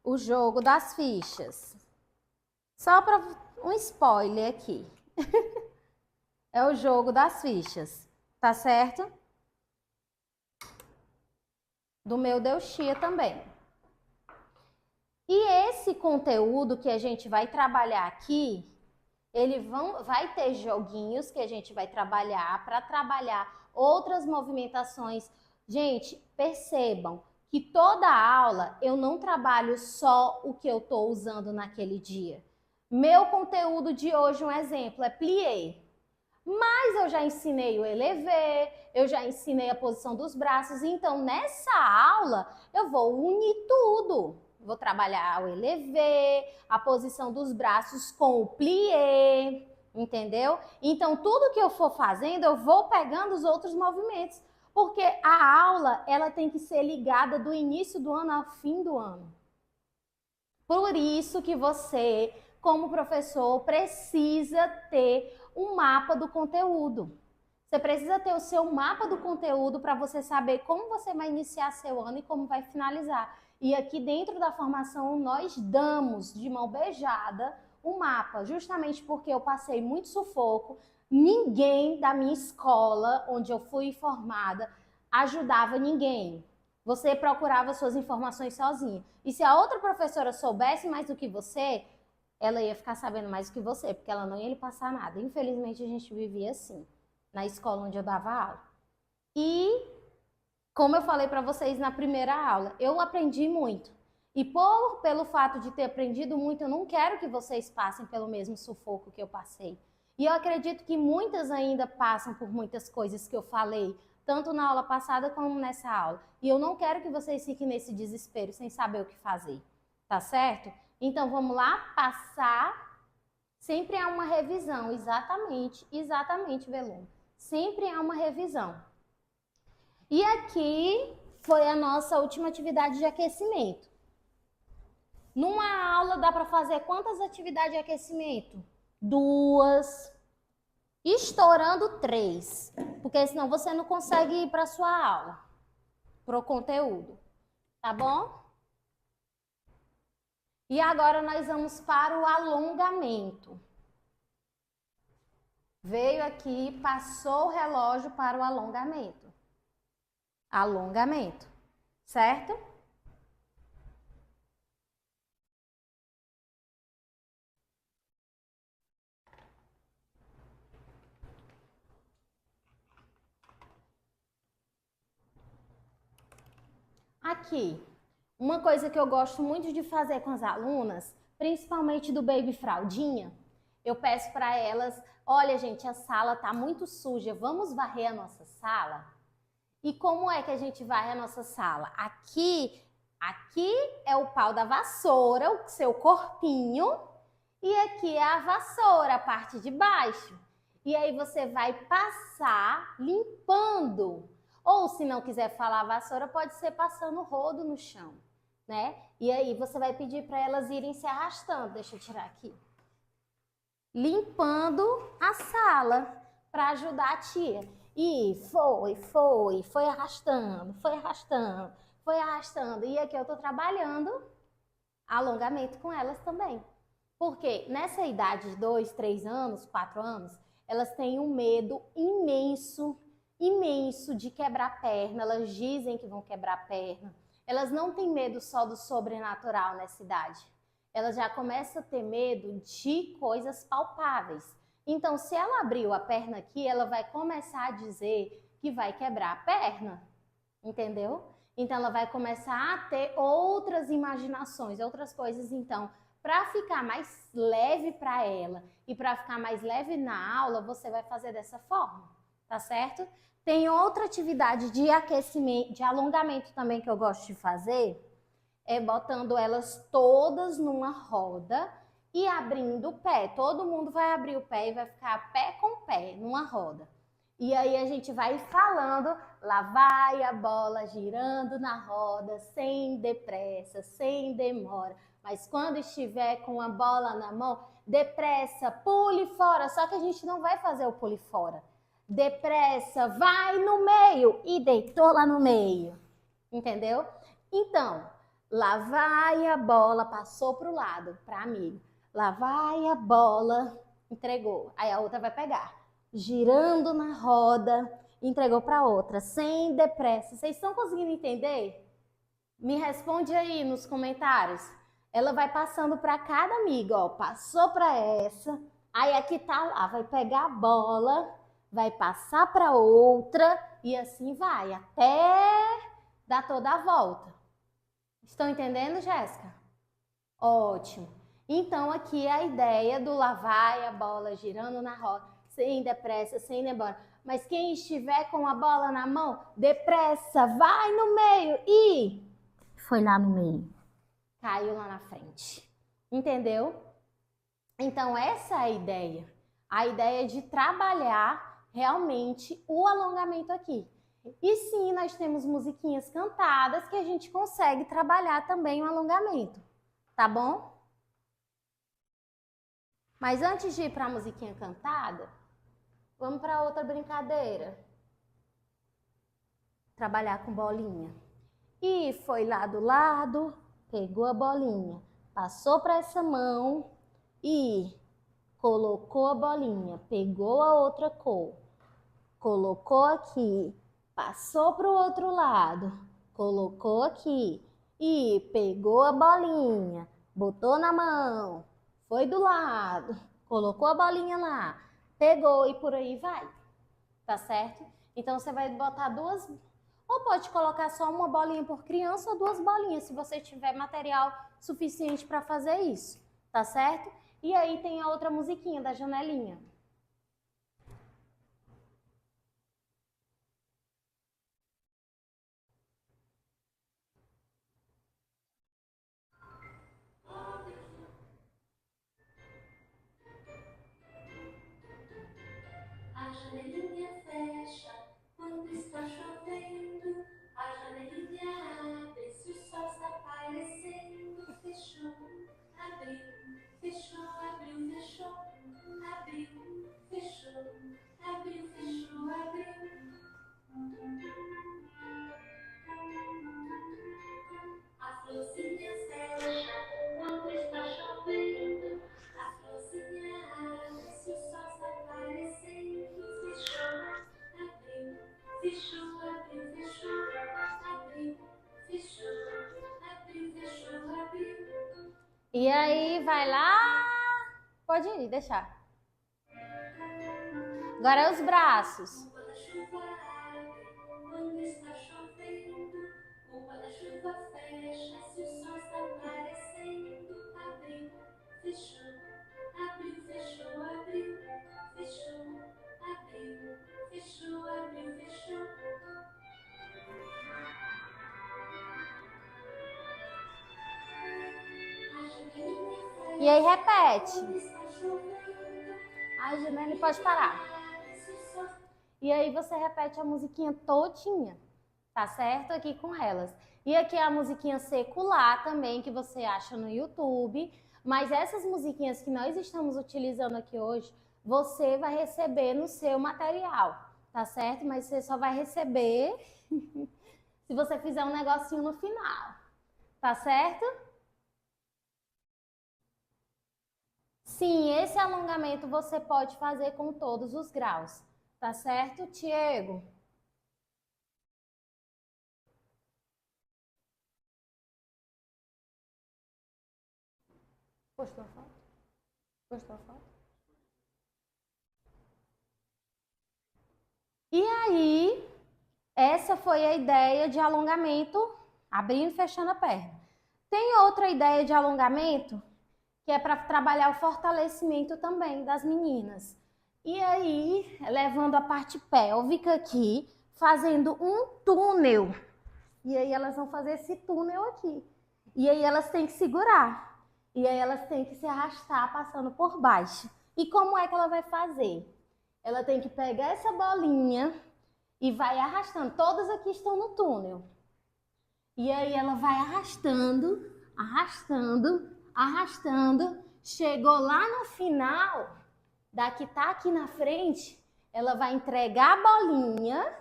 O jogo das fichas. Só para um spoiler aqui. É o jogo das fichas, tá certo? Do meu Deus Tia também. E esse conteúdo que a gente vai trabalhar aqui, vai ter joguinhos que a gente vai trabalhar para trabalhar outras movimentações. Gente, percebam que toda aula eu não trabalho só o que eu estou usando naquele dia. Meu conteúdo de hoje, um exemplo, é plié. Mas eu já ensinei o élevé, eu já ensinei a posição dos braços, então nessa aula eu vou unir tudo. Vou trabalhar o élevé, a posição dos braços com o plié, entendeu? Então tudo que eu for fazendo, eu vou pegando os outros movimentos, porque a aula ela tem que ser ligada do início do ano ao fim do ano. Por isso que você, como professor, precisa ter um mapa do conteúdo. Você precisa ter o seu mapa do conteúdo para você saber como você vai iniciar seu ano e como vai finalizar. E aqui dentro da formação nós damos de mão beijada o mapa, justamente porque eu passei muito sufoco. Ninguém da minha escola, onde eu fui formada, ajudava ninguém. Você procurava suas informações sozinha. E se a outra professora soubesse mais do que você, ela ia ficar sabendo mais do que você, porque ela não ia lhe passar nada. Infelizmente, a gente vivia assim, na escola onde eu dava aula. E, como eu falei para vocês na primeira aula, eu aprendi muito. E pelo fato de ter aprendido muito, eu não quero que vocês passem pelo mesmo sufoco que eu passei. E eu acredito que muitas ainda passam por muitas coisas que eu falei, tanto na aula passada como nessa aula. E eu não quero que vocês fiquem nesse desespero, sem saber o que fazer. Tá certo? Então, vamos lá? Passar. Sempre há uma revisão. Exatamente, Velum. Sempre há uma revisão. E aqui foi a nossa última atividade de aquecimento. Numa aula dá para fazer quantas atividades de aquecimento? 2, estourando 3, porque senão você não consegue ir para a sua aula, para o conteúdo, tá bom? E agora nós vamos para o alongamento. Veio aqui, passou o relógio para o alongamento. Alongamento, certo? Aqui, uma coisa que eu gosto muito de fazer com as alunas, principalmente do Baby Fraldinha, eu peço para elas, olha gente, a sala tá muito suja, vamos varrer a nossa sala? E como é que a gente varre a nossa sala? Aqui é o pau da vassoura, o seu corpinho, e aqui é a vassoura, a parte de baixo. E aí você vai passar limpando. Ou se não quiser falar vassoura, pode ser passando rodo no chão, né? E aí você vai pedir para elas irem se arrastando. Deixa eu tirar aqui. Limpando a sala para ajudar a tia. E foi arrastando, foi arrastando, foi arrastando. E aqui eu tô trabalhando alongamento com elas também. Porque nessa idade de 2, 3 anos, 4 anos, elas têm um medo imenso, imenso de quebrar a perna. Elas dizem que vão quebrar a perna. Elas não têm medo só do sobrenatural nessa idade. Elas já começam a ter medo de coisas palpáveis. Então, se ela abriu a perna aqui, ela vai começar a dizer que vai quebrar a perna, entendeu? Então, ela vai começar a ter outras imaginações, outras coisas. Então, para ficar mais leve para ela e para ficar mais leve na aula, você vai fazer dessa forma, tá certo? Tem outra atividade de aquecimento, de alongamento também que eu gosto de fazer, é botando elas todas numa roda e abrindo o pé. Todo mundo vai abrir o pé e vai ficar pé com pé numa roda. E aí a gente vai falando, lá vai a bola girando na roda, sem depressa, sem demora. Mas quando estiver com a bola na mão, depressa, pule fora. Só que a gente não vai fazer o pule fora. Depressa, vai no meio e deitou lá no meio. Entendeu? Então, lá vai a bola, passou para o lado, para amigo. Lá vai a bola, entregou. Aí a outra vai pegar. Girando na roda, entregou para outra, sem depressa. Vocês estão conseguindo entender? Me responde aí nos comentários. Ela vai passando para cada amiga, ó. Passou para essa, aí aqui tá lá, vai pegar a bola, vai passar para outra e assim vai, até dar toda a volta. Estão entendendo, Jéssica? Ótimo. Então, aqui é a ideia do lá vai a bola girando na roda, sem depressa, sem demora. Mas quem estiver com a bola na mão, depressa, vai no meio e foi lá no meio. Caiu lá na frente. Entendeu? Então, essa é a ideia. A ideia de trabalhar realmente o alongamento aqui. E sim, nós temos musiquinhas cantadas que a gente consegue trabalhar também o alongamento, tá bom? Mas antes de ir para a musiquinha cantada, vamos para outra brincadeira. Trabalhar com bolinha. E foi lá do lado, pegou a bolinha, passou para essa mão e colocou a bolinha, pegou a outra cor, colocou aqui. Passou para o outro lado, colocou aqui e pegou a bolinha, botou na mão, foi do lado, colocou a bolinha lá, pegou e por aí vai, tá certo? Então você vai botar duas, ou pode colocar só uma bolinha por criança ou 2 bolinhas, se você tiver material suficiente para fazer isso, tá certo? E aí tem a outra musiquinha da janelinha. A janelinha fecha quando está chovendo. A janelinha E aí vai lá. Pode ir, deixar. Agora é os braços. O guarda-chuva abre quando está chovendo. O guarda-chuva fecha se o sol está aparecendo. Abriu, fechou, abriu, fechou, abriu, fechou, abriu, fechou, abriu, fechou. A janelinha fecha E aí repete. quando está chovendo. A Janine pode parar. Abre se o sol E aí você repete a musiquinha todinha, tá certo? Aqui com elas. E aqui é a musiquinha secular também, que você acha no YouTube. Mas essas musiquinhas que nós estamos utilizando aqui hoje, você vai receber no seu material, tá certo? Mas você só vai receber se você fizer um negocinho no final, tá certo? Sim, esse alongamento você pode fazer com todos os graus, tá certo, Tiago? Postou a foto? Postou a foto? E aí, essa foi a ideia de alongamento, abrindo e fechando a perna. Tem outra ideia de alongamento, que é para trabalhar o fortalecimento também das meninas. E aí, levando a parte pélvica aqui, fazendo um túnel. E aí elas vão fazer esse túnel aqui. E aí elas têm que segurar. E aí elas têm que se arrastar passando por baixo. E como é que ela vai fazer? Ela tem que pegar essa bolinha e vai arrastando. Todas aqui estão no túnel. E aí ela vai arrastando, arrastando, arrastando. Chegou lá no final, da que tá aqui na frente, ela vai entregar a bolinha.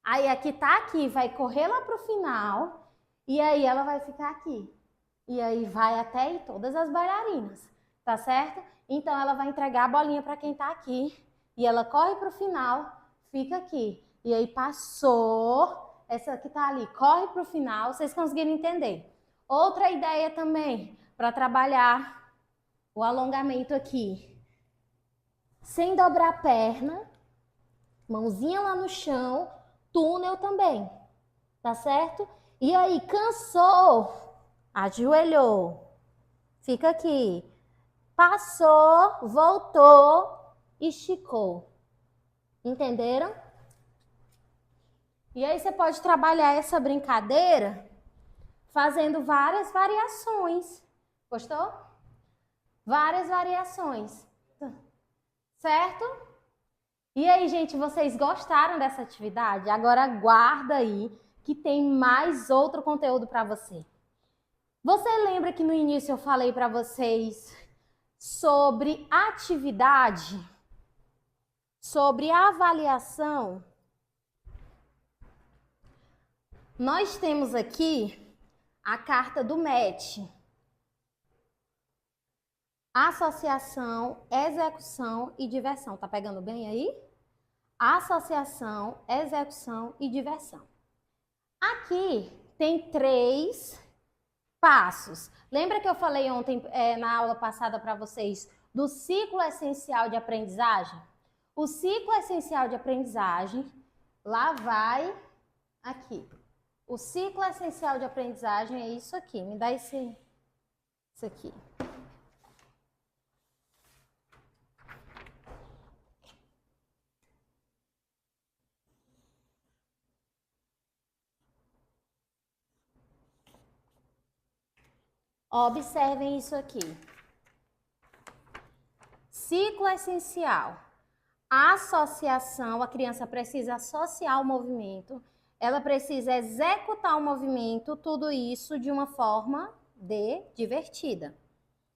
Aí a que tá aqui vai correr lá pro final. E aí ela vai ficar aqui. E aí vai até aí todas as bailarinas, tá certo? Então ela vai entregar a bolinha para quem tá aqui. E ela corre pro final, fica aqui. E aí passou, essa que tá ali, corre pro final, vocês conseguiram entender. Outra ideia também, para trabalhar o alongamento aqui. Sem dobrar a perna, mãozinha lá no chão, túnel também, tá certo? E aí, cansou, ajoelhou, fica aqui. Passou, voltou, esticou. Entenderam? E aí você pode trabalhar essa brincadeira fazendo várias variações. Gostou? Várias variações. Certo? E aí, gente, vocês gostaram dessa atividade? Agora guarda aí que tem mais outro conteúdo para você. Você lembra que no início eu falei para vocês sobre atividade, sobre avaliação? Nós temos aqui a carta do MET. Associação, execução e diversão. Tá pegando bem aí? Associação, execução e diversão. Aqui tem 3 passos. Lembra que eu falei ontem, na aula passada para vocês, do ciclo essencial de aprendizagem? O ciclo essencial de aprendizagem, lá vai aqui. O ciclo essencial de aprendizagem é isso aqui. Me dá isso aqui. Observem isso aqui. Ciclo essencial. Associação, a criança precisa associar o movimento, ela precisa executar o movimento, tudo isso de uma forma divertida.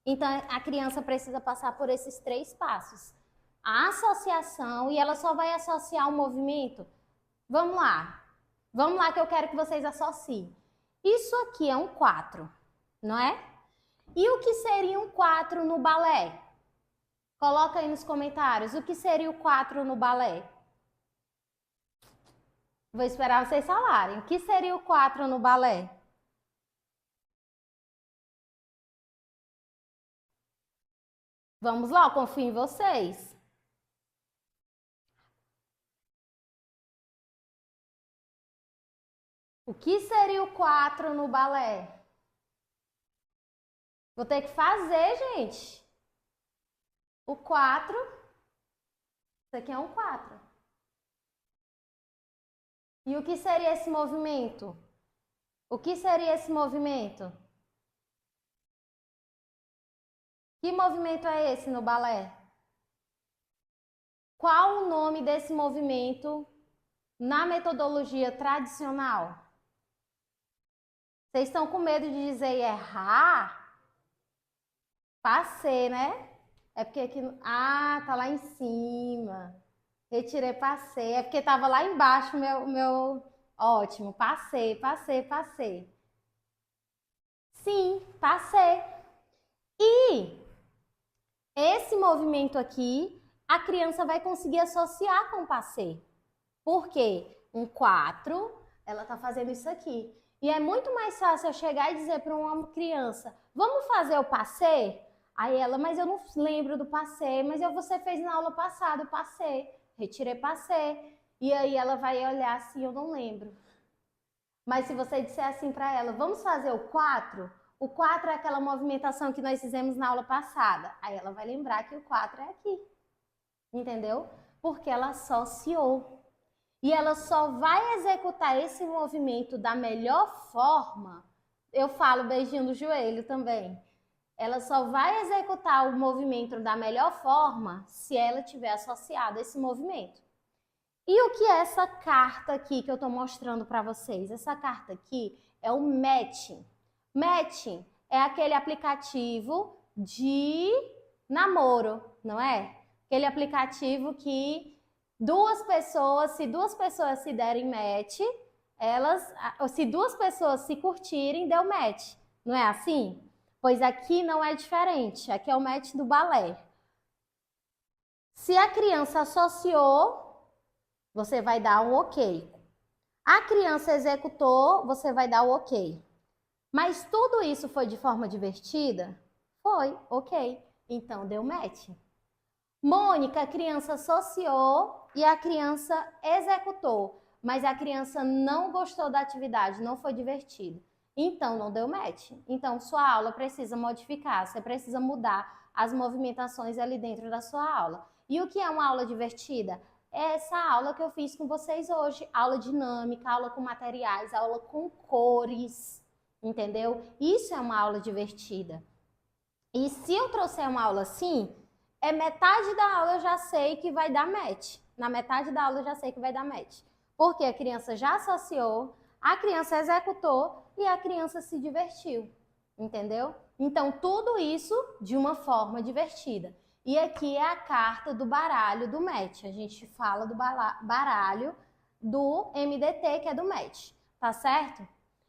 Então, a criança precisa passar por esses 3 passos. A associação, e ela só vai associar o movimento. Vamos lá que eu quero que vocês associem. Isso aqui é um 4. Não é? E o que seria um 4 no balé? Coloca aí nos comentários. O que seria o 4 no balé? Vou esperar vocês falarem. O que seria o 4 no balé? Vamos lá, eu confio em vocês. O que seria o 4 no balé? Vou ter que fazer, gente. O 4. Isso aqui é um 4. E o que seria esse movimento? O que seria esse movimento? Que movimento é esse no balé? Qual o nome desse movimento na metodologia tradicional? Vocês estão com medo de dizer errar? Passei, né? É porque aqui... Ah, tá lá em cima. Retirei, passei. É porque tava lá embaixo o meu... Ótimo, passei. Sim, passei. E esse movimento aqui, a criança vai conseguir associar com o passei. Por quê? Um 4, ela tá fazendo isso aqui. E é muito mais fácil eu chegar e dizer para uma criança, vamos fazer o passei? Aí ela, mas eu não lembro do passei, mas você fez na aula passada o passei. Retirei passei. E aí ela vai olhar assim, eu não lembro. Mas se você disser assim para ela, vamos fazer o 4? O 4 é aquela movimentação que nós fizemos na aula passada. Aí ela vai lembrar que o 4 é aqui. Entendeu? Porque ela associou. E ela só vai executar esse movimento da melhor forma. Eu falo beijinho no joelho também. Ela só vai executar o movimento da melhor forma se ela tiver associado esse movimento. E o que é essa carta aqui que eu estou mostrando para vocês? Essa carta aqui é o Matching. Matching é aquele aplicativo de namoro, não é? Aquele aplicativo que se duas pessoas se derem match, se duas pessoas se curtirem, deu match. Não é assim? Pois aqui não é diferente. Aqui é o match do balé. Se a criança associou, você vai dar um ok. A criança executou, você vai dar o ok. Mas tudo isso foi de forma divertida? Foi, ok. Então deu match. Mônica, a criança associou e a criança executou, mas a criança não gostou da atividade, não foi divertido. Então não deu match. Então sua aula precisa modificar, você precisa mudar as movimentações ali dentro da sua aula. E o que é uma aula divertida? É essa aula que eu fiz com vocês hoje, aula dinâmica, aula com materiais, aula com cores, entendeu? Isso é uma aula divertida. E se eu trouxer uma aula assim, metade da aula eu já sei que vai dar match. Na metade da aula eu já sei que vai dar match. Porque a criança já associou, a criança executou e a criança se divertiu. Entendeu? Então, tudo isso de uma forma divertida. E aqui é a carta do baralho do match. A gente fala do baralho do MDT, que é do match. Tá certo?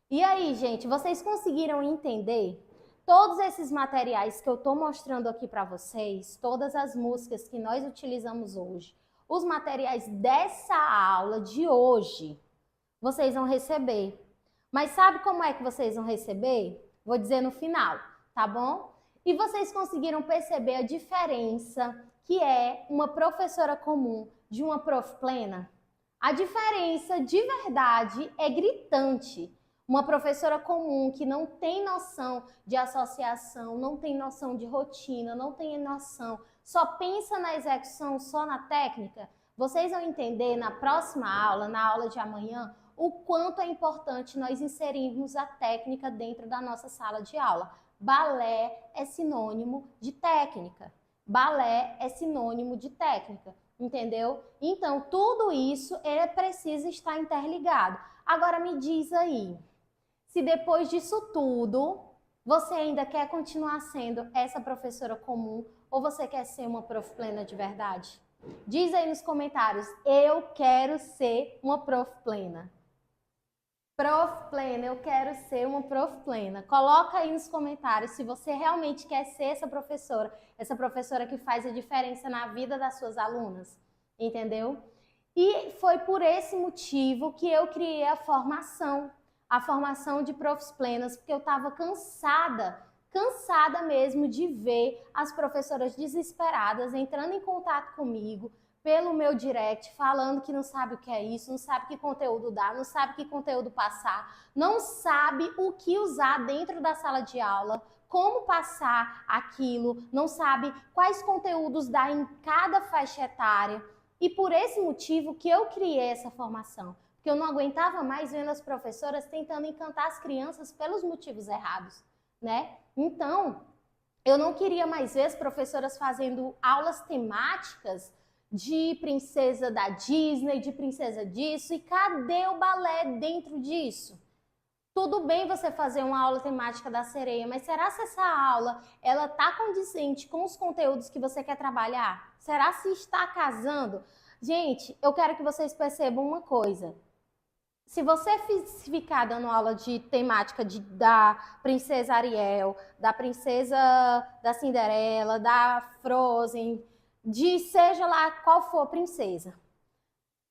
E aí, gente, vocês conseguiram entender? Todos esses materiais que eu estou mostrando aqui para vocês, todas as músicas que nós utilizamos hoje, os materiais dessa aula de hoje, vocês vão receber. Mas sabe como é que vocês vão receber? Vou dizer no final, tá bom? E vocês conseguiram perceber a diferença que é uma professora comum de uma prof plena? A diferença de verdade é gritante. Uma professora comum que não tem noção de associação, não tem noção de rotina, não tem noção, só pensa na execução, só na técnica, vocês vão entender na próxima aula, na aula de amanhã, o quanto é importante nós inserirmos a técnica dentro da nossa sala de aula. Balé é sinônimo de técnica. Balé é sinônimo de técnica, entendeu? Então, tudo isso precisa estar interligado. Agora me diz aí, se depois disso tudo, você ainda quer continuar sendo essa professora comum ou você quer ser uma prof plena de verdade? Diz aí nos comentários, eu quero ser uma prof plena. Prof plena, eu quero ser uma prof plena. Coloca aí nos comentários se você realmente quer ser essa professora que faz a diferença na vida das suas alunas, entendeu? E foi por esse motivo que eu criei a formação de profs plenas, porque eu estava cansada cansada mesmo de ver as professoras desesperadas entrando em contato comigo pelo meu direct, falando que não sabe o que é isso, não sabe que conteúdo dar, não sabe que conteúdo passar, não sabe o que usar dentro da sala de aula, como passar aquilo, não sabe quais conteúdos dar em cada faixa etária. E por esse motivo que eu criei essa formação, porque eu não aguentava mais vendo as professoras tentando encantar as crianças pelos motivos errados, né? Então, eu não queria mais ver as professoras fazendo aulas temáticas de princesa da Disney, de princesa disso, e cadê o balé dentro disso? Tudo bem você fazer uma aula temática da sereia, mas será se essa aula ela tá condizente com os conteúdos que você quer trabalhar? Será se está casando? Gente, eu quero que vocês percebam uma coisa. Se você ficar dando aula de temática da princesa Ariel, da princesa da Cinderela, da Frozen, de seja lá qual for a princesa,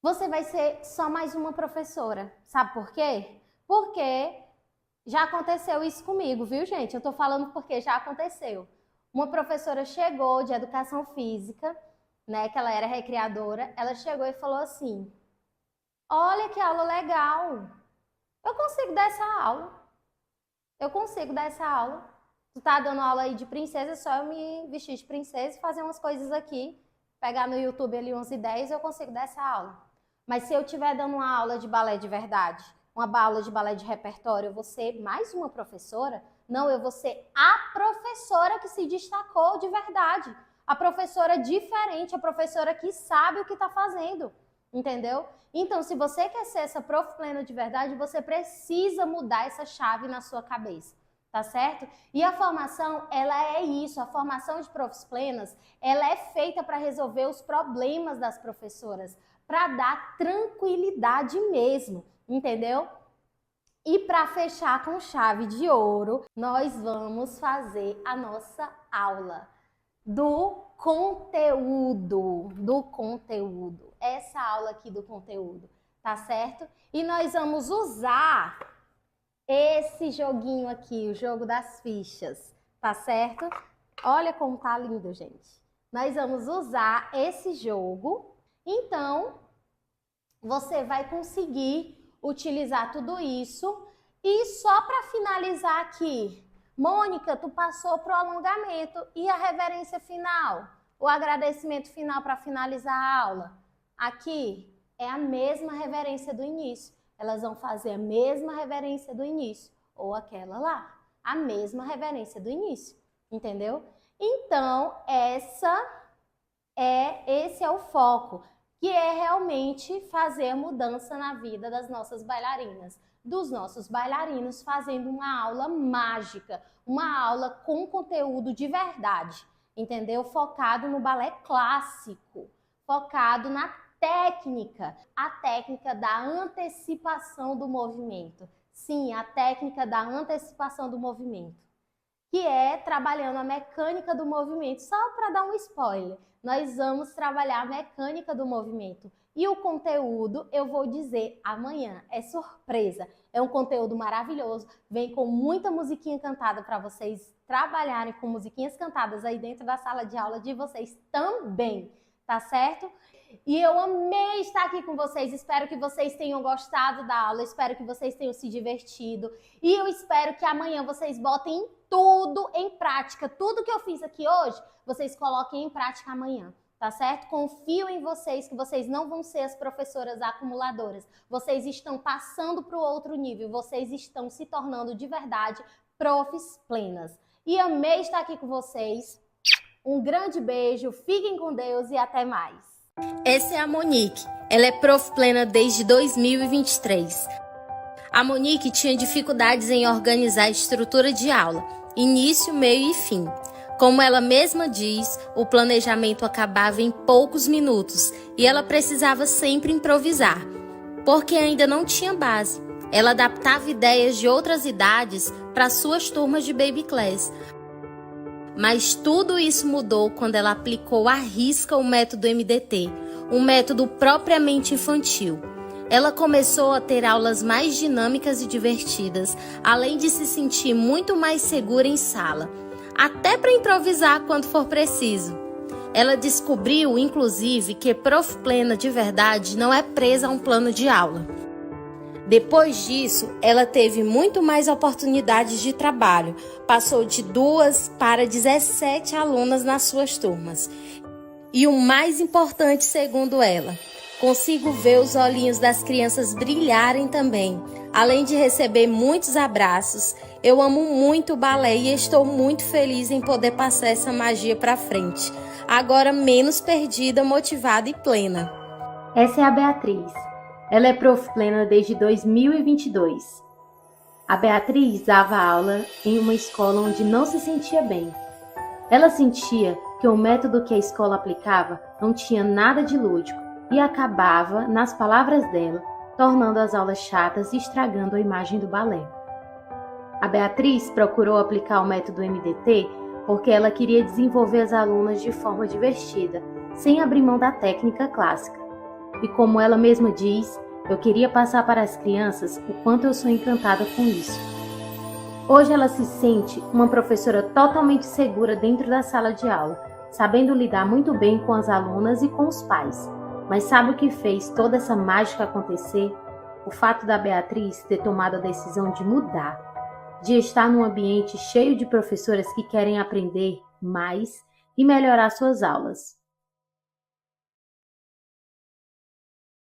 você vai ser só mais uma professora. Sabe por quê? Porque já aconteceu isso comigo, viu, gente? Eu tô falando porque já aconteceu. Uma professora chegou de educação física, né, que ela era recreadora, ela chegou e falou assim: olha que aula legal, eu consigo dar essa aula. Eu consigo dar essa aula. Tu tá dando aula aí de princesa, é só eu me vestir de princesa e fazer umas coisas aqui, pegar no YouTube ali uns ideias, eu consigo dar essa aula. Mas se eu estiver dando uma aula de balé de verdade, uma aula de balé de repertório, eu vou ser mais uma professora? Não, eu vou ser a professora que se destacou de verdade. A professora diferente, a professora que sabe o que está fazendo. Entendeu? Então, se você quer ser essa prof plena de verdade, você precisa mudar essa chave na sua cabeça. Tá certo? E a formação, ela é isso, a formação de profs plenas, ela é feita para resolver os problemas das professoras, para dar tranquilidade mesmo, entendeu? E para fechar com chave de ouro, nós vamos fazer a nossa aula do conteúdo, essa aula aqui do conteúdo, tá certo? E nós vamos usar esse joguinho aqui, o jogo das fichas, tá certo? Olha como tá lindo, gente. Nós vamos usar esse jogo, então você vai conseguir utilizar tudo isso. E só para finalizar aqui, Mônica, tu passou pro alongamento e a reverência final, o agradecimento final para finalizar a aula. Aqui é a mesma reverência do início. Elas vão fazer a mesma reverência do início, ou aquela lá, a mesma reverência do início, entendeu? Então, esse é o foco, que é realmente fazer a mudança na vida das nossas bailarinas, dos nossos bailarinos, fazendo uma aula mágica, uma aula com conteúdo de verdade, entendeu? Focado no balé clássico, focado na técnica, a técnica da antecipação do movimento. Sim, a técnica da antecipação do movimento, que é trabalhando a mecânica do movimento. Só para dar um spoiler, nós vamos trabalhar a mecânica do movimento. E o conteúdo, eu vou dizer amanhã, é surpresa. É um conteúdo maravilhoso, vem com muita musiquinha cantada para vocês trabalharem com musiquinhas cantadas aí dentro da sala de aula de vocês também, tá certo? E eu amei estar aqui com vocês, espero que vocês tenham gostado da aula, espero que vocês tenham se divertido e eu espero que amanhã vocês botem tudo em prática, tudo que eu fiz aqui hoje, vocês coloquem em prática amanhã, tá certo? Confio em vocês que vocês não vão ser as professoras acumuladoras, vocês estão passando para o outro nível, vocês estão se tornando de verdade profs plenas. E amei estar aqui com vocês, um grande beijo, fiquem com Deus e até mais. Essa é a Monique, ela é prof plena desde 2023. A Monique tinha dificuldades em organizar a estrutura de aula, início, meio e fim. Como ela mesma diz, o planejamento acabava em poucos minutos e ela precisava sempre improvisar, porque ainda não tinha base. Ela adaptava ideias de outras idades para suas turmas de baby class. Mas tudo isso mudou quando ela aplicou à risca o método MDT, um método propriamente infantil. Ela começou a ter aulas mais dinâmicas e divertidas, além de se sentir muito mais segura em sala, até para improvisar quando for preciso. Ela descobriu, inclusive, que prof plena de verdade não é presa a um plano de aula. Depois disso, ela teve muito mais oportunidades de trabalho, passou de 2 para 17 alunas nas suas turmas. E o mais importante, segundo ela, consigo ver os olhinhos das crianças brilharem também. Além de receber muitos abraços, eu amo muito o balé e estou muito feliz em poder passar essa magia para frente. Agora menos perdida, motivada e plena. Essa é a Beatriz. Ela é prof plena desde 2022. A Beatriz dava aula em uma escola onde não se sentia bem. Ela sentia que o método que a escola aplicava não tinha nada de lúdico e acabava, nas palavras dela, tornando as aulas chatas e estragando a imagem do balé. A Beatriz procurou aplicar o método MDT porque ela queria desenvolver as alunas de forma divertida, sem abrir mão da técnica clássica. E como ela mesma diz, eu queria passar para as crianças o quanto eu sou encantada com isso. Hoje ela se sente uma professora totalmente segura dentro da sala de aula, sabendo lidar muito bem com as alunas e com os pais. Mas sabe o que fez toda essa mágica acontecer? O fato da Beatriz ter tomado a decisão de mudar, de estar num ambiente cheio de professoras que querem aprender mais e melhorar suas aulas.